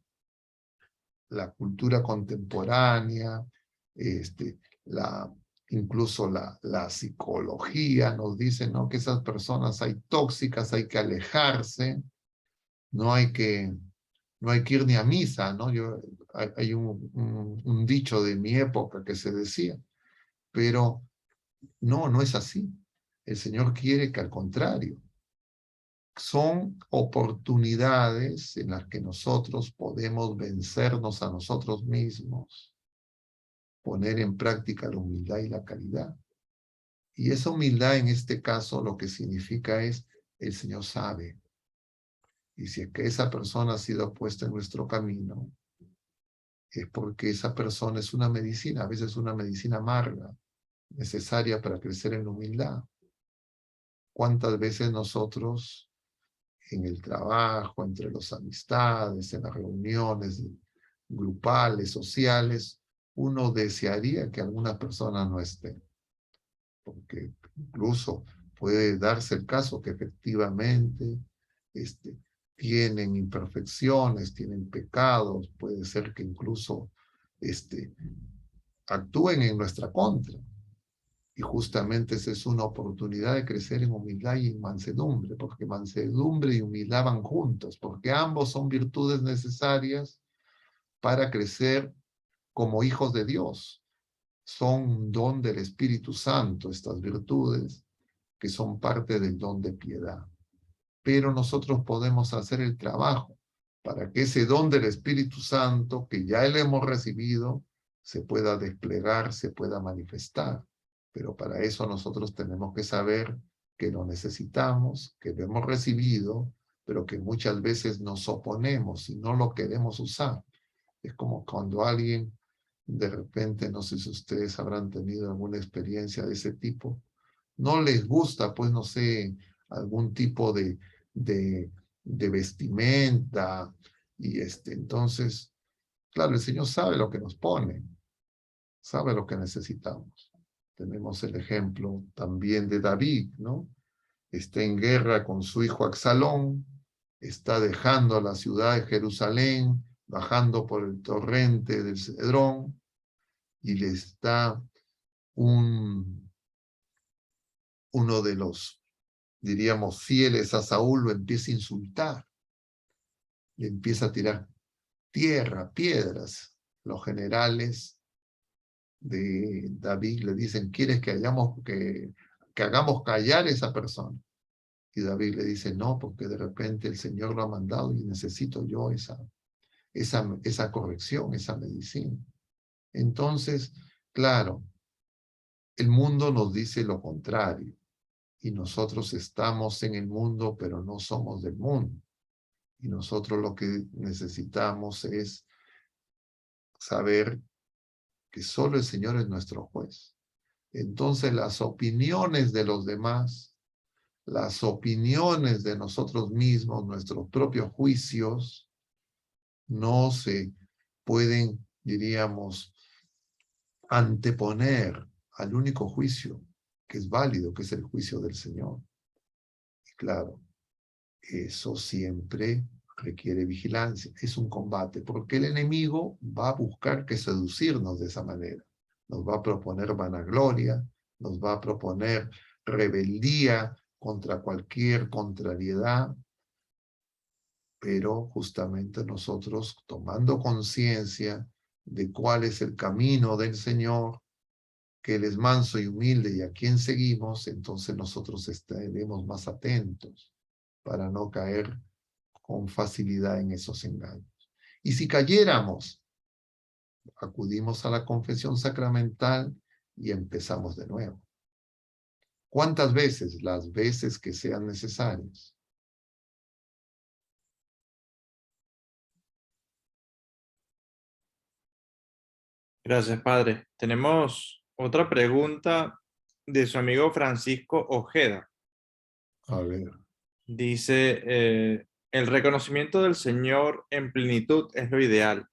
la cultura contemporánea, la, incluso la psicología nos dice, ¿no?, que esas personas hay tóxicas, hay que alejarse, no hay que ir ni a misa, ¿no? Hay un dicho de mi época que se decía, pero no es así. El Señor quiere que al contrario, son oportunidades en las que nosotros podemos vencernos a nosotros mismos, poner en práctica la humildad y la caridad. Y esa humildad en este caso lo que significa es, el Señor sabe. Y si es que esa persona ha sido puesta en nuestro camino, es porque esa persona es una medicina, a veces una medicina amarga, necesaria para crecer en humildad. ¿Cuántas veces nosotros en el trabajo, entre las amistades, en las reuniones grupales, sociales, uno desearía que alguna persona no esté? Porque incluso puede darse el caso que efectivamente tienen imperfecciones, tienen pecados, puede ser que incluso actúen en nuestra contra. Y justamente esa es una oportunidad de crecer en humildad y en mansedumbre, porque mansedumbre y humildad van juntos, porque ambos son virtudes necesarias para crecer como hijos de Dios. Son un don del Espíritu Santo, estas virtudes, que son parte del don de piedad. Pero nosotros podemos hacer el trabajo para que ese don del Espíritu Santo, que ya le hemos recibido, se pueda desplegar, se pueda manifestar. Pero para eso nosotros tenemos que saber que lo necesitamos, que lo hemos recibido, pero que muchas veces nos oponemos y no lo queremos usar. Es como cuando alguien, de repente, no sé si ustedes habrán tenido alguna experiencia de ese tipo, no les gusta, pues no sé, algún tipo de vestimenta, y entonces, claro, el Señor sabe lo que nos pone, sabe lo que necesitamos. Tenemos el ejemplo también de David, ¿no? Está en guerra con su hijo Absalón, está dejando la ciudad de Jerusalén, bajando por el torrente del Cedrón, y le está uno de los, diríamos, fieles a Saúl, lo empieza a insultar, le empieza a tirar tierra, piedras. Los generales de David le dicen, ¿quieres que hagamos callar a esa persona? Y David le dice, no, porque de repente el Señor lo ha mandado y necesito yo esa corrección, esa medicina. Entonces, claro, el mundo nos dice lo contrario, y nosotros estamos en el mundo, pero no somos del mundo. Y nosotros lo que necesitamos es saber que solo el Señor es nuestro juez. Entonces las opiniones de los demás, las opiniones de nosotros mismos, nuestros propios juicios, no se pueden, diríamos, anteponer al único juicio que es válido, que es el juicio del Señor. Y claro, eso siempre requiere vigilancia, es un combate, porque el enemigo va a buscar que seducirnos de esa manera. Nos va a proponer vanagloria, nos va a proponer rebeldía contra cualquier contrariedad, pero justamente nosotros, tomando conciencia de cuál es el camino del Señor, que Él es manso y humilde y a quien seguimos, entonces nosotros estaremos más atentos para no caer con facilidad en esos engaños. Y si cayéramos, acudimos a la confesión sacramental y empezamos de nuevo. ¿Cuántas veces? Las veces que sean necesarias. Gracias, padre. Tenemos otra pregunta de su amigo Francisco Ojeda. A ver. Dice, el reconocimiento del Señor en plenitud es lo ideal.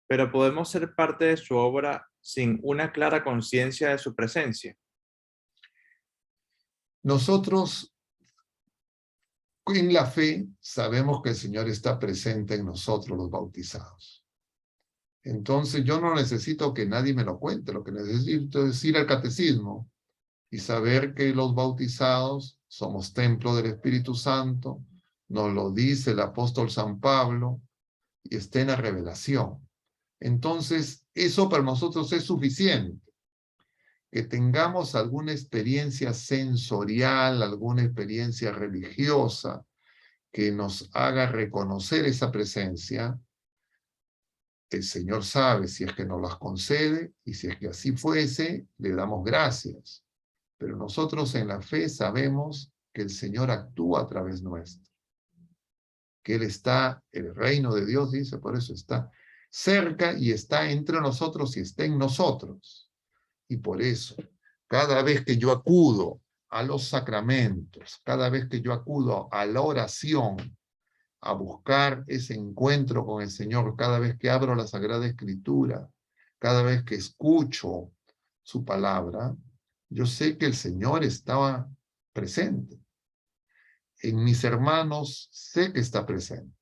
pero podemos ser parte de su obra sin una clara conciencia de su presencia. Nosotros en la fe sabemos que el Señor está presente en nosotros los bautizados. Entonces yo no necesito que nadie me lo cuente, lo que necesito es ir al catecismo y saber que los bautizados somos templo del Espíritu Santo, nos lo dice el apóstol San Pablo, y está en la revelación. Entonces, eso para nosotros es suficiente. Que tengamos alguna experiencia sensorial, alguna experiencia religiosa que nos haga reconocer esa presencia, el Señor sabe si es que nos las concede, y si es que así fuese, le damos gracias. Pero nosotros en la fe sabemos que el Señor actúa a través nuestro. Que Él está, el reino de Dios dice, por eso está cerca y está entre nosotros y está en nosotros. Y por eso, cada vez que yo acudo a los sacramentos, cada vez que yo acudo a la oración, a buscar ese encuentro con el Señor, cada vez que abro la Sagrada Escritura, cada vez que escucho su palabra, yo sé que el Señor estaba presente. En mis hermanos sé que está presente.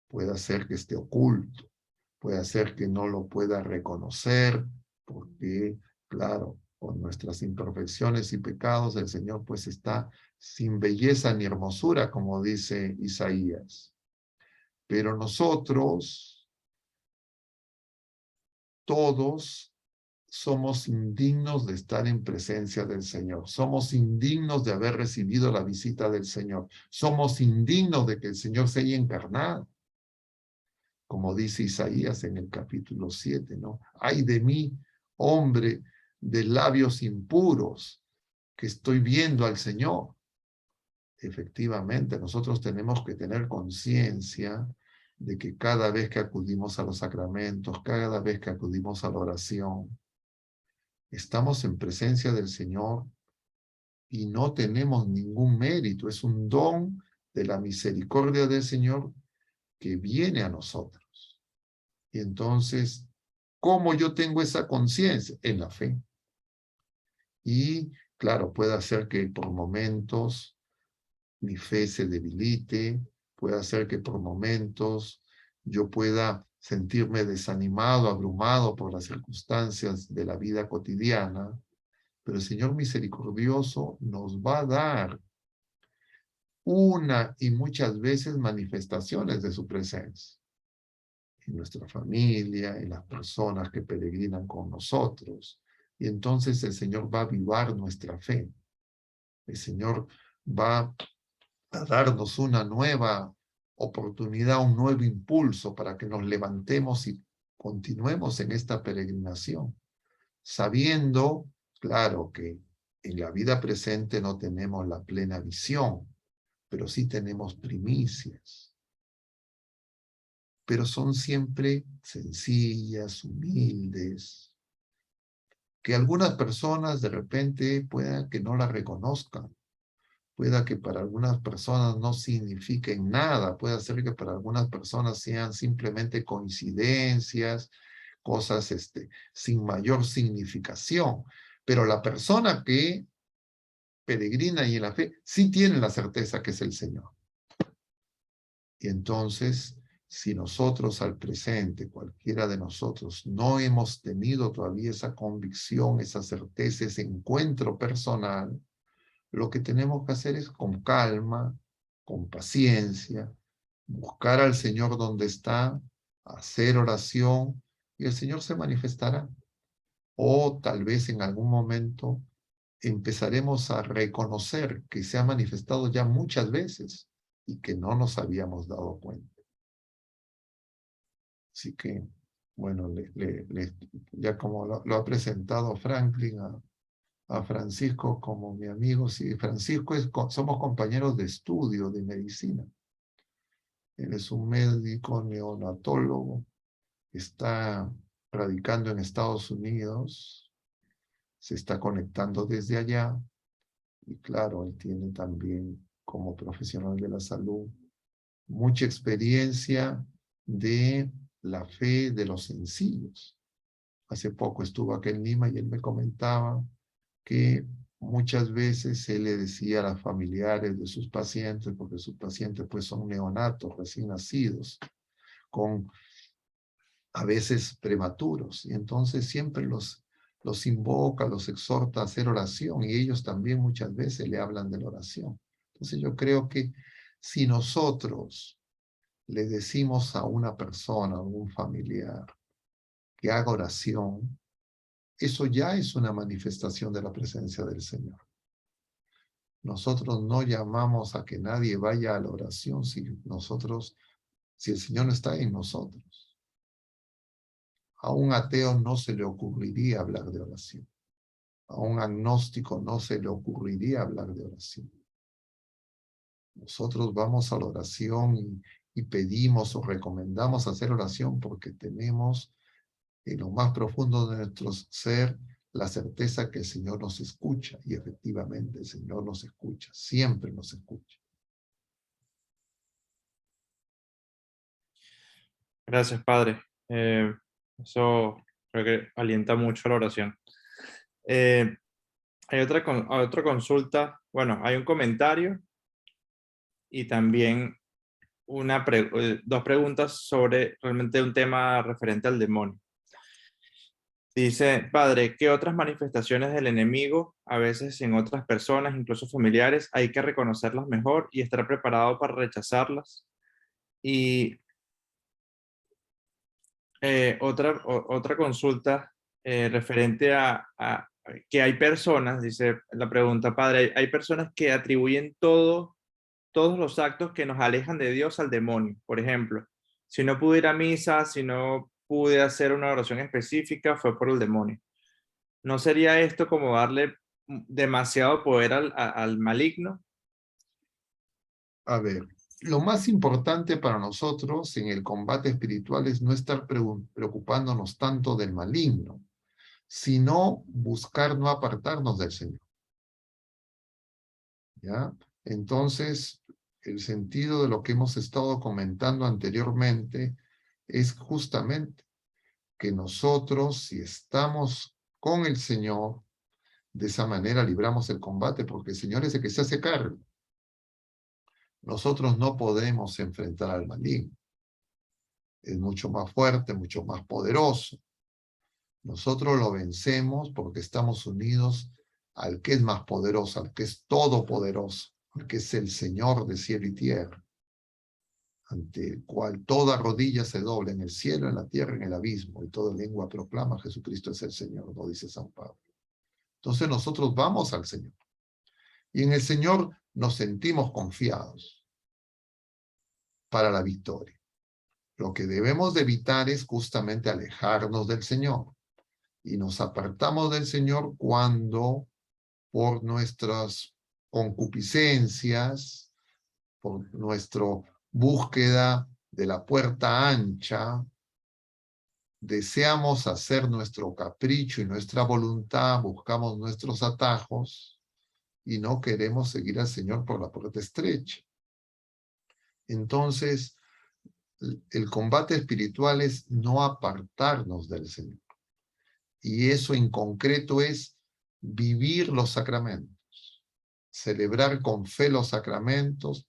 Puede ser que esté oculto, puede ser que no lo pueda reconocer, porque, claro, con nuestras imperfecciones y pecados, el Señor pues está sin belleza ni hermosura, como dice Isaías. Pero nosotros, todos, somos indignos de estar en presencia del Señor. Somos indignos de haber recibido la visita del Señor. Somos indignos de que el Señor se haya encarnado. Como dice Isaías en el capítulo 7, ¿no? Ay de mí, hombre de labios impuros, que estoy viendo al Señor. Efectivamente, nosotros tenemos que tener conciencia de que cada vez que acudimos a los sacramentos, cada vez que acudimos a la oración, estamos en presencia del Señor y no tenemos ningún mérito. Es un don de la misericordia del Señor que viene a nosotros. Y entonces, ¿cómo yo tengo esa conciencia? En la fe. Y claro, puede hacer que por momentos mi fe se debilite, puede hacer que por momentos yo pueda sentirme desanimado, abrumado por las circunstancias de la vida cotidiana, pero el Señor misericordioso nos va a dar una y muchas veces manifestaciones de su presencia en nuestra familia, en las personas que peregrinan con nosotros. Y entonces el Señor va a avivar nuestra fe. El Señor va a darnos una nueva oportunidad, un nuevo impulso para que nos levantemos y continuemos en esta peregrinación, sabiendo, claro, que en la vida presente no tenemos la plena visión, pero sí tenemos primicias. Pero son siempre sencillas, humildes, que algunas personas de repente puedan que no las reconozcan, pueda que para algunas personas no signifiquen nada, puede ser que para algunas personas sean simplemente coincidencias, cosas sin mayor significación, pero la persona que peregrina y en la fe sí tiene la certeza que es el Señor. Y entonces, si nosotros al presente, cualquiera de nosotros, no hemos tenido todavía esa convicción, esa certeza, ese encuentro personal, lo que tenemos que hacer es con calma, con paciencia, buscar al Señor donde está, hacer oración, y el Señor se manifestará. O tal vez en algún momento empezaremos a reconocer que se ha manifestado ya muchas veces y que no nos habíamos dado cuenta. Así que, bueno, ya como lo ha presentado Franklin a Francisco como mi amigo, sí, Francisco somos compañeros de estudio de medicina. Él es un médico neonatólogo, está radicando en Estados Unidos, se está conectando desde allá, y claro, él tiene también como profesional de la salud mucha experiencia de la fe de los sencillos. Hace poco estuvo acá en Lima y él me comentaba que muchas veces él le decía a los familiares de sus pacientes, porque sus pacientes pues son neonatos, recién nacidos, con a veces prematuros, y entonces siempre los invoca, los exhorta a hacer oración, y ellos también muchas veces le hablan de la oración. Entonces yo creo que si nosotros le decimos a una persona, a un familiar, que haga oración, eso ya es una manifestación de la presencia del Señor. Nosotros no llamamos a que nadie vaya a la oración si el Señor no está en nosotros. A un ateo no se le ocurriría hablar de oración. A un agnóstico no se le ocurriría hablar de oración. Nosotros vamos a la oración y pedimos o recomendamos hacer oración porque tenemos en lo más profundo de nuestro ser la certeza que el Señor nos escucha, y efectivamente el Señor nos escucha, siempre nos escucha. Gracias, Padre. Eso creo que alienta mucho la oración. Hay otra consulta, bueno, hay un comentario y también dos preguntas sobre realmente un tema referente al demonio. Dice, Padre, ¿qué otras manifestaciones del enemigo, a veces en otras personas, incluso familiares, hay que reconocerlas mejor y estar preparado para rechazarlas? Y otra consulta referente a que hay personas, dice la pregunta, Padre, hay personas que atribuyen todos los actos que nos alejan de Dios al demonio. Por ejemplo, si no pude ir a misa, si no pude hacer una oración específica, fue por el demonio. ¿No sería esto como darle demasiado poder al maligno? A ver, lo más importante para nosotros en el combate espiritual es no estar preocupándonos tanto del maligno, sino buscar no apartarnos del Señor. ¿Ya? Entonces, el sentido de lo que hemos estado comentando anteriormente es justamente que nosotros, si estamos con el Señor, de esa manera libramos el combate, porque el Señor es el que se hace cargo. Nosotros no podemos enfrentar al maligno. Es mucho más fuerte, mucho más poderoso. Nosotros lo vencemos porque estamos unidos al que es más poderoso, al que es todopoderoso, al que es el Señor de cielo y tierra, ante el cual toda rodilla se dobla en el cielo, en la tierra, en el abismo, y toda lengua proclama Jesucristo es el Señor, lo dice San Pablo. Entonces nosotros vamos al Señor. Y en el Señor nos sentimos confiados para la victoria. Lo que debemos de evitar es justamente alejarnos del Señor. Y nos apartamos del Señor cuando, por nuestras concupiscencias, por nuestra búsqueda de la puerta ancha, deseamos hacer nuestro capricho y nuestra voluntad, buscamos nuestros atajos y no queremos seguir al Señor por la puerta estrecha. Entonces, el combate espiritual es no apartarnos del Señor. Y eso en concreto es vivir los sacramentos, celebrar con fe los sacramentos,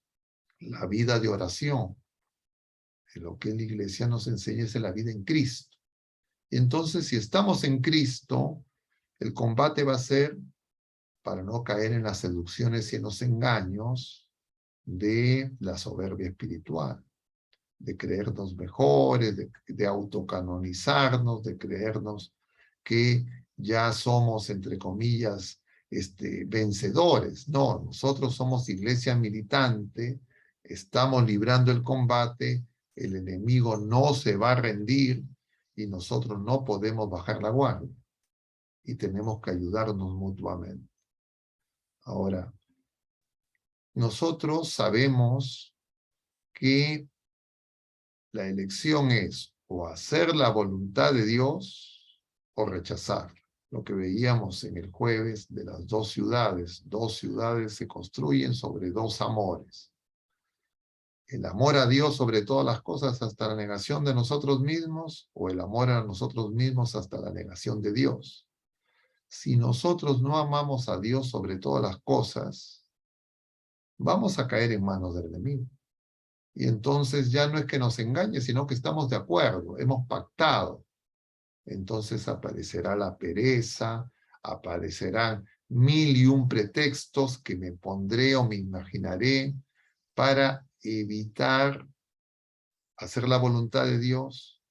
la vida de oración. Lo que la Iglesia nos enseña es la vida en Cristo. Entonces, si estamos en Cristo, el combate va a ser para no caer en las seducciones y en los engaños de la soberbia espiritual, de creernos mejores, de autocanonizarnos, de creernos que ya somos, entre comillas, vencedores. No, nosotros somos iglesia militante, estamos librando el combate, el enemigo no se va a rendir y nosotros no podemos bajar la guardia y tenemos que ayudarnos mutuamente. Ahora, nosotros sabemos que la elección es o hacer la voluntad de Dios o rechazar. Lo que veíamos en el jueves de las dos ciudades se construyen sobre dos amores. ¿El amor a Dios sobre todas las cosas hasta la negación de nosotros mismos o el amor a nosotros mismos hasta la negación de Dios? Si nosotros no amamos a Dios sobre todas las cosas, vamos a caer en manos del enemigo. Y entonces ya no es que nos engañe, sino que estamos de acuerdo, hemos pactado. Entonces aparecerá la pereza, aparecerán 1001 pretextos que me pondré o me imaginaré para evitar hacer la voluntad de Dios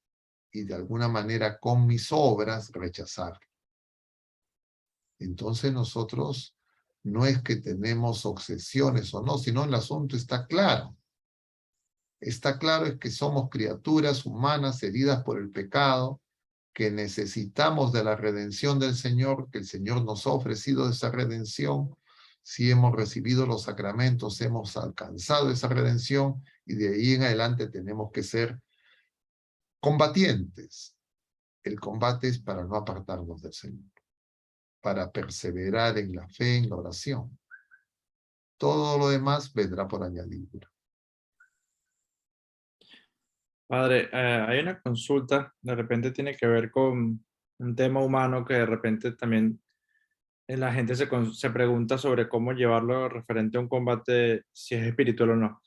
y de alguna manera con mis obras rechazar. Entonces nosotros no es que tenemos obsesiones o no, sino el asunto está claro. Está claro es que somos criaturas humanas heridas por el pecado, que necesitamos de la redención del Señor, que el Señor nos ha ofrecido esa redención. Si hemos recibido los sacramentos, hemos alcanzado esa redención y de ahí en adelante tenemos que ser combatientes. El combate es para no apartarnos del Señor, para perseverar en la fe, en la oración. Todo lo demás vendrá por añadidura. Padre, hay una consulta, de repente tiene que ver con un tema humano que de repente también la gente se pregunta sobre cómo llevarlo referente a un combate, si es espiritual o no.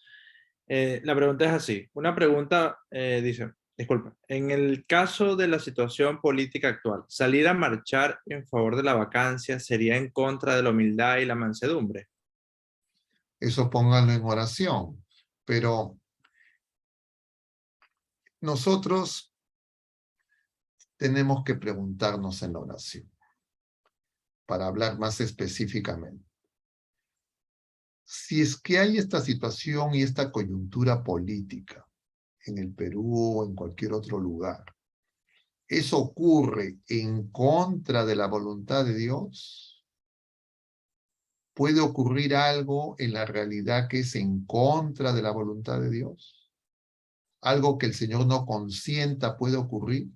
La pregunta es así. Una pregunta dice, disculpa, en el caso de la situación política actual, ¿salir a marchar en favor de la vacancia sería en contra de la humildad y la mansedumbre? Eso pónganlo en oración. Pero nosotros tenemos que preguntarnos en la oración, para hablar más específicamente. Si es que hay esta situación y esta coyuntura política en el Perú o en cualquier otro lugar, ¿eso ocurre en contra de la voluntad de Dios? ¿Puede ocurrir algo en la realidad que es en contra de la voluntad de Dios? ¿Algo que el Señor no consienta puede ocurrir?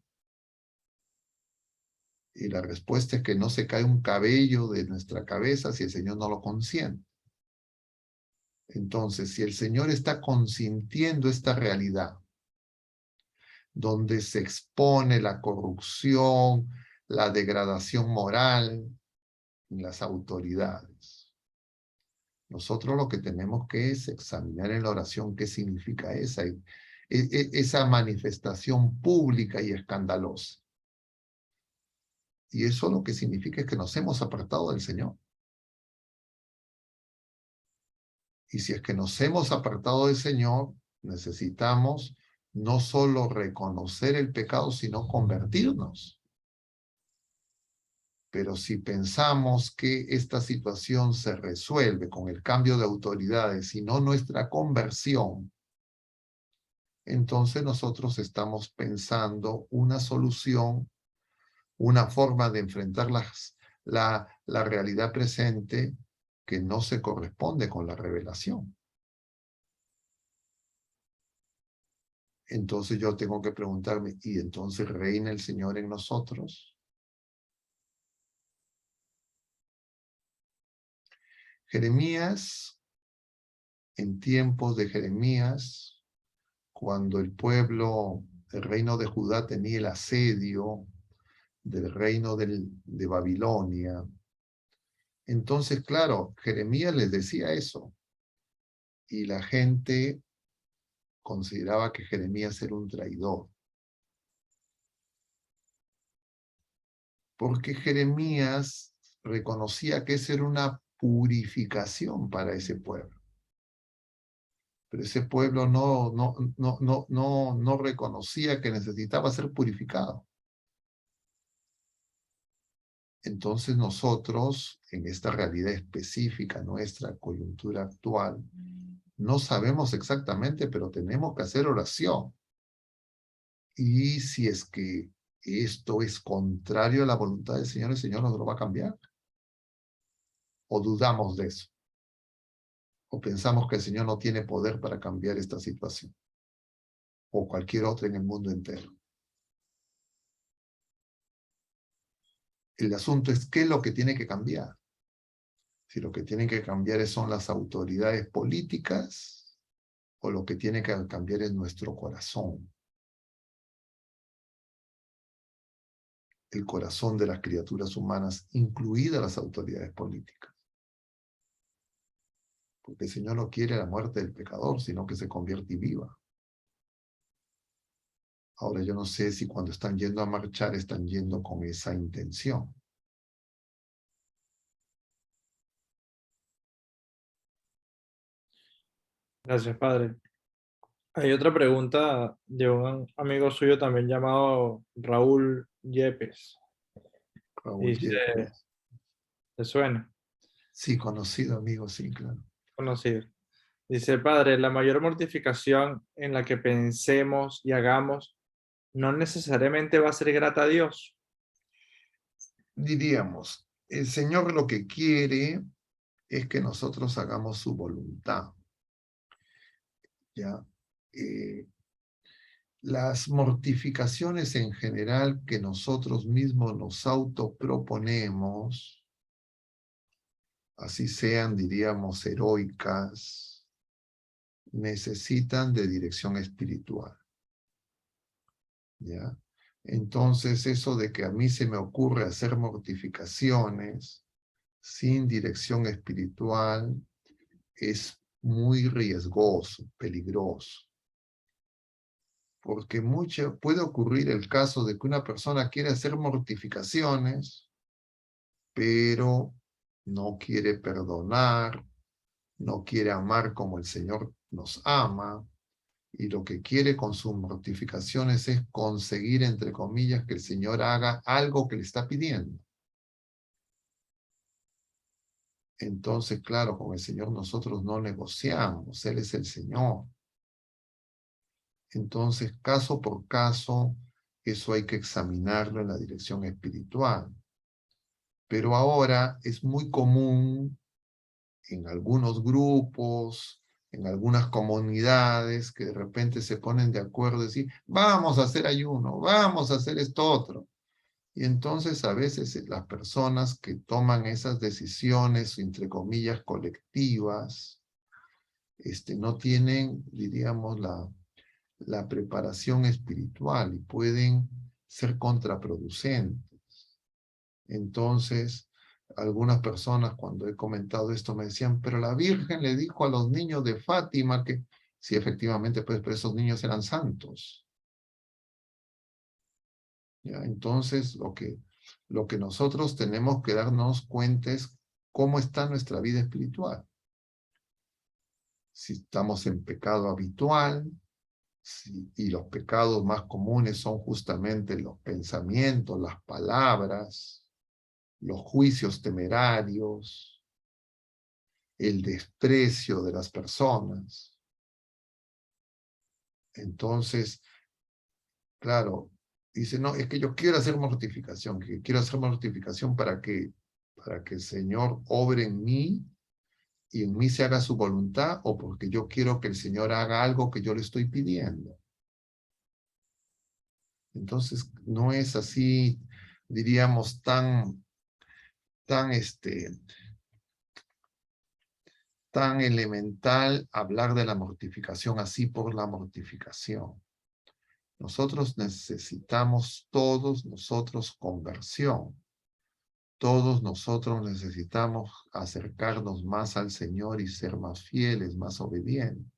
Y la respuesta es que no se cae un cabello de nuestra cabeza si el Señor no lo consiente. Entonces, si el Señor está consintiendo esta realidad, donde se expone la corrupción, la degradación moral en las autoridades, nosotros lo que tenemos que es examinar en la oración qué significa esa manifestación pública y escandalosa. Y eso lo que significa es que nos hemos apartado del Señor. Y si es que nos hemos apartado del Señor, necesitamos no solo reconocer el pecado, sino convertirnos. Pero si pensamos que esta situación se resuelve con el cambio de autoridades y no nuestra conversión, entonces nosotros estamos pensando una solución, una forma de enfrentar la realidad presente que no se corresponde con la revelación. Entonces yo tengo que preguntarme, ¿y entonces reina el Señor en nosotros? Jeremías, en tiempos de Jeremías, cuando el pueblo, el reino de Judá tenía el asedio del reino de Babilonia, entonces, claro, Jeremías les decía eso, y la gente consideraba que Jeremías era un traidor. Porque Jeremías reconocía que esa era una purificación para ese pueblo. Pero ese pueblo no reconocía que necesitaba ser purificado. Entonces nosotros, en esta realidad específica, nuestra coyuntura actual, no sabemos exactamente, pero tenemos que hacer oración. Y si es que esto es contrario a la voluntad del Señor, el Señor nos lo va a cambiar. ¿O dudamos de eso? ¿O pensamos que el Señor no tiene poder para cambiar esta situación? O cualquier otra en el mundo entero. El asunto es qué es lo que tiene que cambiar. Si lo que tienen que cambiar son las autoridades políticas o lo que tiene que cambiar es nuestro corazón, el corazón de las criaturas humanas, incluidas las autoridades políticas. Porque el Señor no quiere la muerte del pecador, sino que se convierte y viva. Ahora yo no sé si cuando están yendo a marchar están yendo con esa intención. Gracias, padre. Hay otra pregunta de un amigo suyo también llamado Raúl Yepes. Raúl Dice, Yepes. ¿te suena? Sí, conocido amigo, sí, claro. Conocido. Dice, padre, la mayor mortificación en la que pensemos y hagamos no necesariamente va a ser grata a Dios. Diríamos, el Señor lo que quiere es que nosotros hagamos su voluntad. ¿Ya? Las mortificaciones en general que nosotros mismos nos autoproponemos, así sean, diríamos, heroicas, necesitan de dirección espiritual. ¿Ya? Entonces, eso de que a mí se me ocurre hacer mortificaciones sin dirección espiritual es muy riesgoso, peligroso. Porque puede ocurrir el caso de que una persona quiere hacer mortificaciones, pero no quiere perdonar, no quiere amar como el Señor nos ama, y lo que quiere con sus mortificaciones es conseguir, entre comillas, que el Señor haga algo que le está pidiendo. Entonces, claro, con el Señor nosotros no negociamos, Él es el Señor. Entonces, caso por caso, eso hay que examinarlo en la dirección espiritual. Pero ahora es muy común en algunos grupos, en algunas comunidades, que de repente se ponen de acuerdo y decir, vamos a hacer ayuno, vamos a hacer esto otro. Y entonces a veces las personas que toman esas decisiones, entre comillas, colectivas, no tienen, diríamos, la preparación espiritual y pueden ser contraproducentes. Entonces, algunas personas cuando he comentado esto me decían, pero la Virgen le dijo a los niños de Fátima que sí, efectivamente, pues, pero esos niños eran santos. ¿Ya? Entonces, lo que nosotros tenemos que darnos cuenta es cómo está nuestra vida espiritual. Si estamos en pecado habitual, y los pecados más comunes son justamente los pensamientos, las palabras, los juicios temerarios, el desprecio de las personas. Entonces, claro, dice, no, es que yo quiero hacer mortificación, que quiero hacer mortificación para que el Señor obre en mí y en mí se haga su voluntad, o porque yo quiero que el Señor haga algo que yo le estoy pidiendo. Entonces, no es así, diríamos, tan tan elemental hablar de la mortificación así por la mortificación. Nosotros necesitamos, todos nosotros, conversión. Todos nosotros necesitamos acercarnos más al Señor y ser más fieles, más obedientes.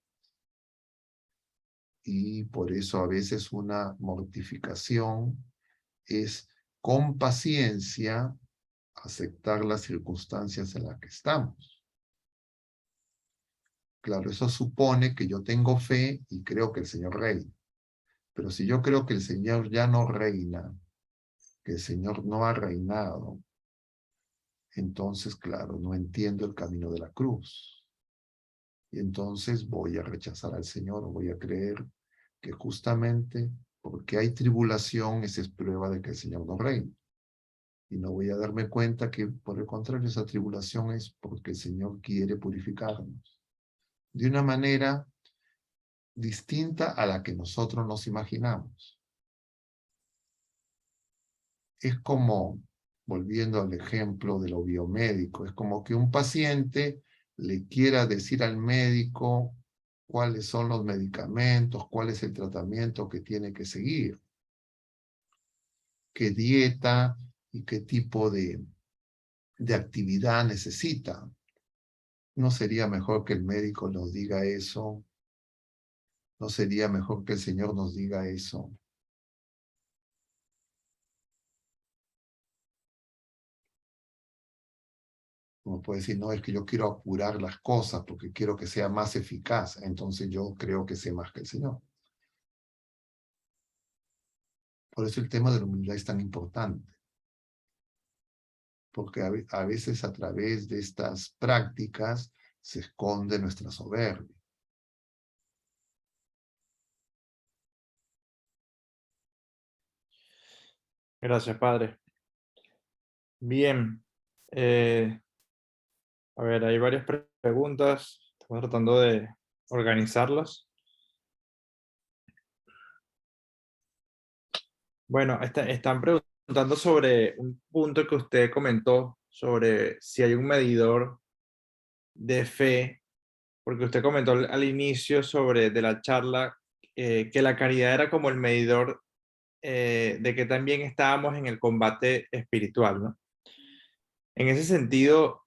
Y por eso a veces una mortificación es con paciencia aceptar las circunstancias en las que estamos. Claro, eso supone que yo tengo fe y creo que el Señor reina. Pero si yo creo que el Señor ya no reina, que el Señor no ha reinado, entonces, claro, no entiendo el camino de la cruz. Y entonces voy a rechazar al Señor, voy a creer que justamente porque hay tribulación, esa es prueba de que el Señor no reina. Y no voy a darme cuenta que, por el contrario, esa tribulación es porque el Señor quiere purificarnos de una manera distinta a la que nosotros nos imaginamos. Es como, volviendo al ejemplo de lo biomédico, es como que un paciente le quiera decir al médico cuáles son los medicamentos, cuál es el tratamiento que tiene que seguir, qué dieta y qué tipo de actividad necesita. ¿No sería mejor que el médico nos diga eso? ¿No sería mejor que el Señor nos diga eso? Como puede decir, no, es que yo quiero apurar las cosas porque quiero que sea más eficaz. Entonces yo creo que sé más que el Señor. Por eso el tema de la humildad es tan importante. Porque a veces a través de estas prácticas se esconde nuestra soberbia. Gracias, Padre. Bien. A ver, hay varias preguntas. Estamos tratando de organizarlas. Bueno, están preguntando sobre un punto que usted comentó, sobre si hay un medidor de fe, porque usted comentó al inicio de la charla que la caridad era como el medidor de que también estábamos en el combate espiritual, ¿no? En ese sentido,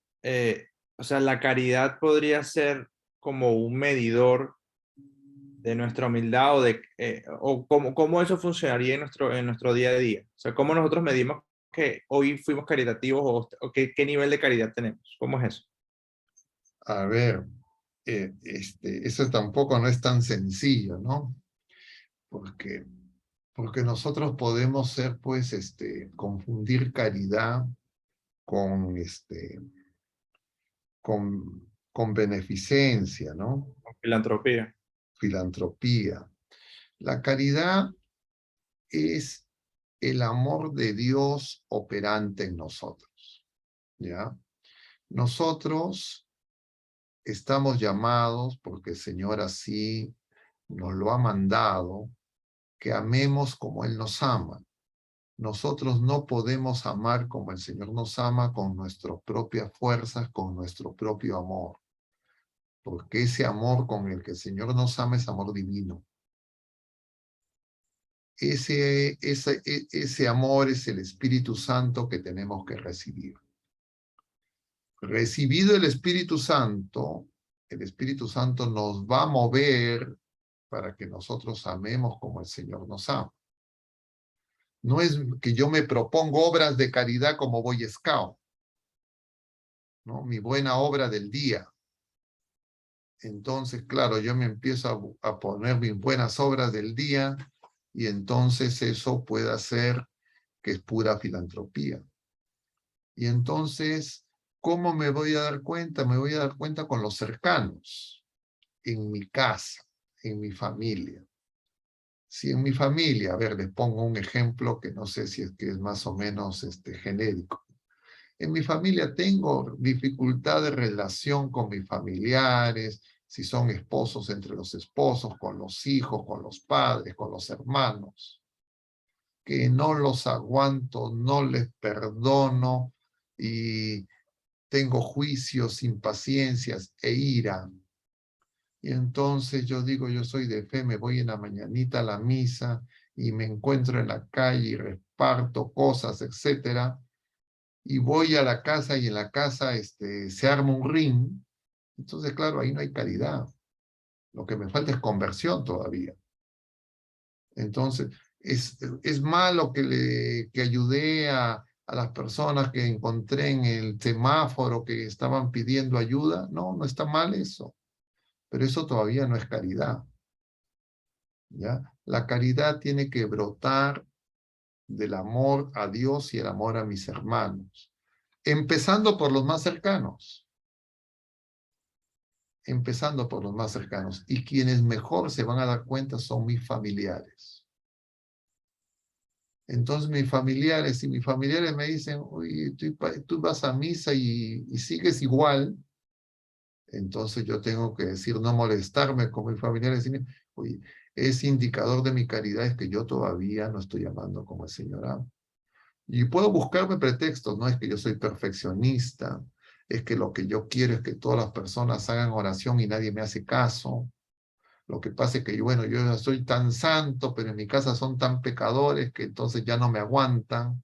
o sea, la caridad podría ser como un medidor de nuestra humildad o cómo eso funcionaría en nuestro día a día. O sea, cómo nosotros medimos que hoy fuimos caritativos o qué nivel de caridad tenemos. ¿Cómo es eso? A ver, eso tampoco no es tan sencillo, ¿no? Porque, porque nosotros podemos ser, pues, confundir caridad con, con beneficencia, ¿no? Filantropía. Filantropía. La caridad es el amor de Dios operante en nosotros, ¿ya? Nosotros estamos llamados, porque el Señor así nos lo ha mandado, que amemos como Él nos ama. Nosotros no podemos amar como el Señor nos ama con nuestras propias fuerzas, con nuestro propio amor, porque ese amor con el que el Señor nos ama es amor divino. Ese amor es el Espíritu Santo que tenemos que recibir. Recibido el Espíritu Santo nos va a mover para que nosotros amemos como el Señor nos ama. No es que yo me propongo obras de caridad como Boy Scout, ¿no? Mi buena obra del día. Entonces, claro, yo me empiezo a poner mis buenas obras del día y entonces eso puede hacer que es pura filantropía. Y entonces, ¿cómo me voy a dar cuenta? Me voy a dar cuenta con los cercanos, en mi casa, en mi familia. Si en mi familia, a ver, les pongo un ejemplo que no sé si es que es más o menos genérico. En mi familia tengo dificultad de relación con mis familiares, si son esposos entre los esposos, con los hijos, con los padres, con los hermanos, que no los aguanto, no les perdono y tengo juicios, impaciencias e ira. Y entonces yo digo, yo soy de fe, me voy en la mañanita a la misa y me encuentro en la calle y reparto cosas, etcétera. Y voy a la casa y en la casa se arma un ring. Entonces, claro, ahí no hay caridad. Lo que me falta es conversión todavía. Entonces, es malo que ayudé a las personas que encontré en el semáforo que estaban pidiendo ayuda. No, no está mal eso. Pero eso todavía no es caridad, ¿ya? La caridad tiene que brotar del amor a Dios y el amor a mis hermanos, empezando por los más cercanos. Empezando por los más cercanos. Y quienes mejor se van a dar cuenta son mis familiares. Entonces mis familiares me dicen, oye, tú vas a misa y sigues igual, entonces yo tengo que decir, no molestarme con mis familiares, decir, oye, ese indicador de mi caridad es que yo todavía no estoy amando como el Señor ama. Y puedo buscarme pretextos, no es que yo soy perfeccionista, es que lo que yo quiero es que todas las personas hagan oración y nadie me hace caso. Lo que pasa es que, bueno, yo ya soy tan santo, pero en mi casa son tan pecadores que entonces ya no me aguantan.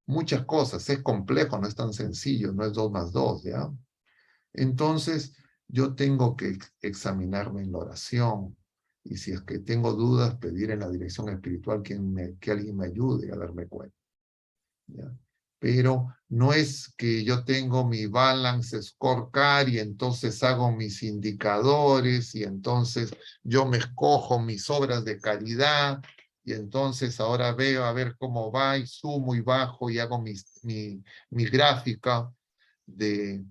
Muchas cosas, es complejo, no es tan sencillo, no es 2 más 2, ¿ya? Entonces, yo tengo que examinarme en la oración, y si es que tengo dudas, pedir en la dirección espiritual que alguien me ayude a darme cuenta, ¿ya? Pero no es que yo tengo mi balance scorecard y entonces hago mis indicadores y entonces yo me escojo mis obras de caridad y entonces ahora veo a ver cómo va y sumo y bajo y hago mi gráfica de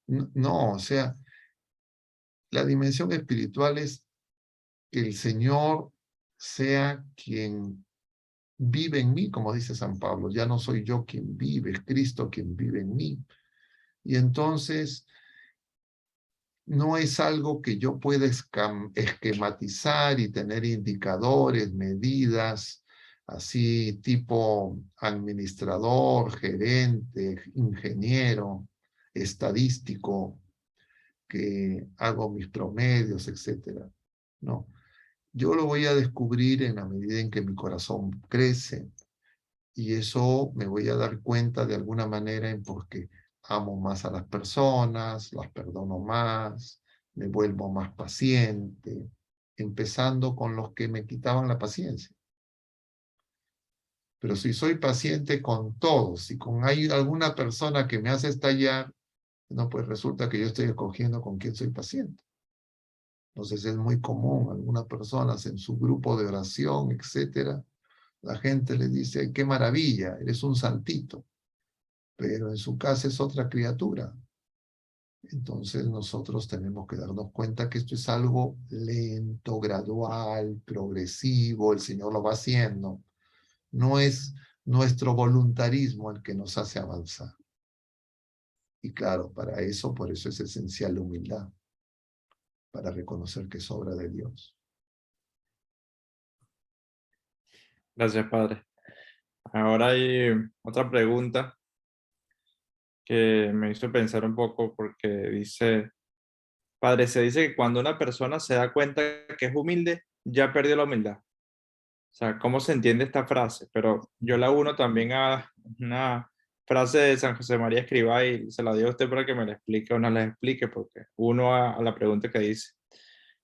no, o sea, la dimensión espiritual es que el Señor sea quien vive en mí, como dice San Pablo. Ya no soy yo quien vive, es Cristo quien vive en mí. Y entonces no es algo que yo pueda esquematizar y tener indicadores, medidas, así tipo administrador, gerente, ingeniero, estadístico, que hago mis promedios, etcétera. No, yo lo voy a descubrir en la medida en que mi corazón crece y eso me voy a dar cuenta de alguna manera en porque amo más a las personas, las perdono más, me vuelvo más paciente, empezando con los que me quitaban la paciencia. Pero si soy paciente con todos y con hay alguna persona que me hace estallar, no, pues resulta que yo estoy escogiendo con quién soy paciente. Entonces es muy común, algunas personas en su grupo de oración, etcétera, la gente le dice, "Ay, qué maravilla, eres un santito", pero en su casa es otra criatura. Entonces nosotros tenemos que darnos cuenta que esto es algo lento, gradual, progresivo, el Señor lo va haciendo. No es nuestro voluntarismo el que nos hace avanzar. Y claro, para eso, por eso es esencial la humildad, para reconocer que es obra de Dios. Gracias, Padre. Ahora hay otra pregunta que me hizo pensar un poco porque dice, Padre, se dice que cuando una persona se da cuenta que es humilde, ya perdió la humildad. O sea, ¿cómo se entiende esta frase? Pero yo la uno también a una frase de San José María Escrivá y se la digo a usted para que me la explique o no la explique, porque uno a la pregunta que dice.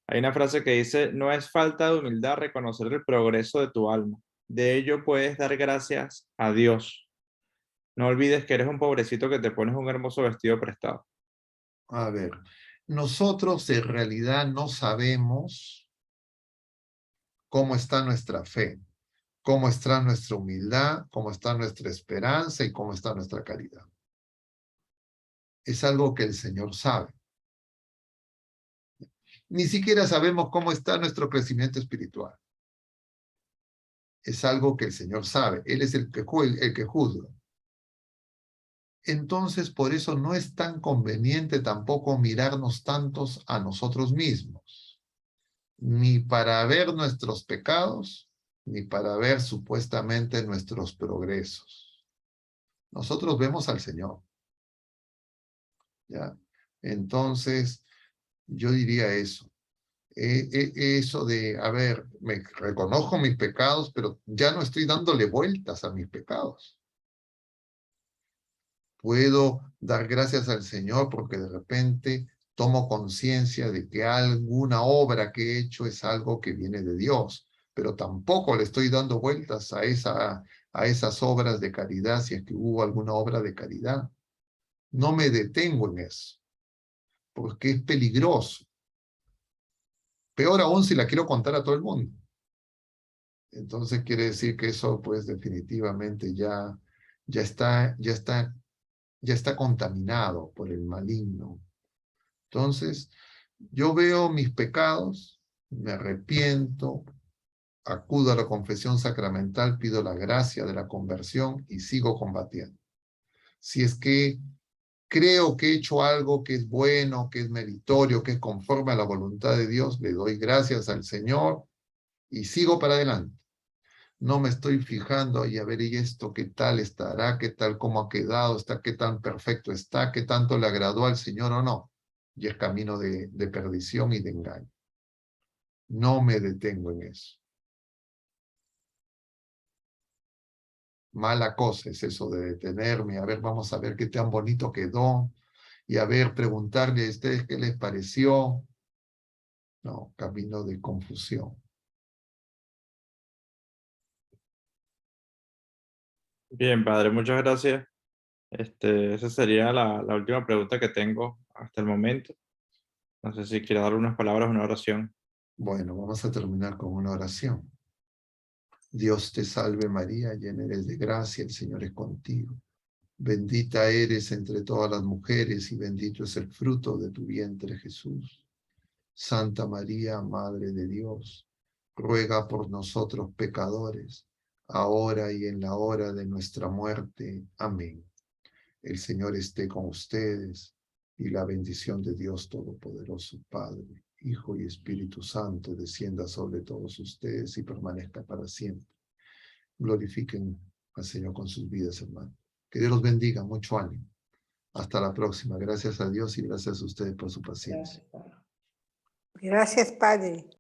Hay una frase que dice, no es falta de humildad reconocer el progreso de tu alma. De ello puedes dar gracias a Dios. No olvides que eres un pobrecito que te pones un hermoso vestido prestado. A ver, nosotros en realidad no sabemos cómo está nuestra fe, cómo está nuestra humildad, cómo está nuestra esperanza y cómo está nuestra caridad. Es algo que el Señor sabe. Ni siquiera sabemos cómo está nuestro crecimiento espiritual. Es algo que el Señor sabe. Él es el que juzga. Entonces, por eso no es tan conveniente tampoco mirarnos tantos a nosotros mismos, ni para ver nuestros pecados, ni para ver supuestamente nuestros progresos. Nosotros vemos al Señor, ¿ya? Entonces, yo diría eso. Eso de, a ver, me reconozco mis pecados, pero ya no estoy dándole vueltas a mis pecados. Puedo dar gracias al Señor porque de repente tomo conciencia de que alguna obra que he hecho es algo que viene de Dios, pero tampoco le estoy dando vueltas a esas obras de caridad, si es que hubo alguna obra de caridad. No me detengo en eso, porque es peligroso. Peor aún si la quiero contar a todo el mundo. Entonces quiere decir que eso, pues definitivamente ya está contaminado por el maligno. Entonces, yo veo mis pecados, me arrepiento, acudo a la confesión sacramental, pido la gracia de la conversión y sigo combatiendo. Si es que creo que he hecho algo que es bueno, que es meritorio, que es conforme a la voluntad de Dios, le doy gracias al Señor y sigo para adelante. No me estoy fijando y a ver, ¿y esto qué tal estará? ¿Qué tal cómo ha quedado? ¿Está qué tan perfecto está? ¿Qué tanto le agradó al Señor o no? y es camino de perdición y de engaño. No me detengo en eso. Mala cosa es eso de detenerme, a ver, vamos a ver qué tan bonito quedó, y a ver, preguntarle a ustedes qué les pareció. No, camino de confusión. Bien, padre, muchas gracias. Esa sería la última pregunta que tengo hasta el momento. No sé si quiere dar unas palabras, una oración. Bueno, vamos a terminar con una oración. Dios te salve María, llena eres de gracia, el Señor es contigo. Bendita eres entre todas las mujeres y bendito es el fruto de tu vientre Jesús. Santa María, Madre de Dios, ruega por nosotros pecadores, ahora y en la hora de nuestra muerte. Amén. El Señor esté con ustedes y la bendición de Dios Todopoderoso, Padre, Hijo y Espíritu Santo, descienda sobre todos ustedes y permanezca para siempre. Glorifiquen al Señor con sus vidas, hermanos. Que Dios los bendiga, mucho ánimo. Hasta la próxima. Gracias a Dios y gracias a ustedes por su paciencia. Gracias, Padre.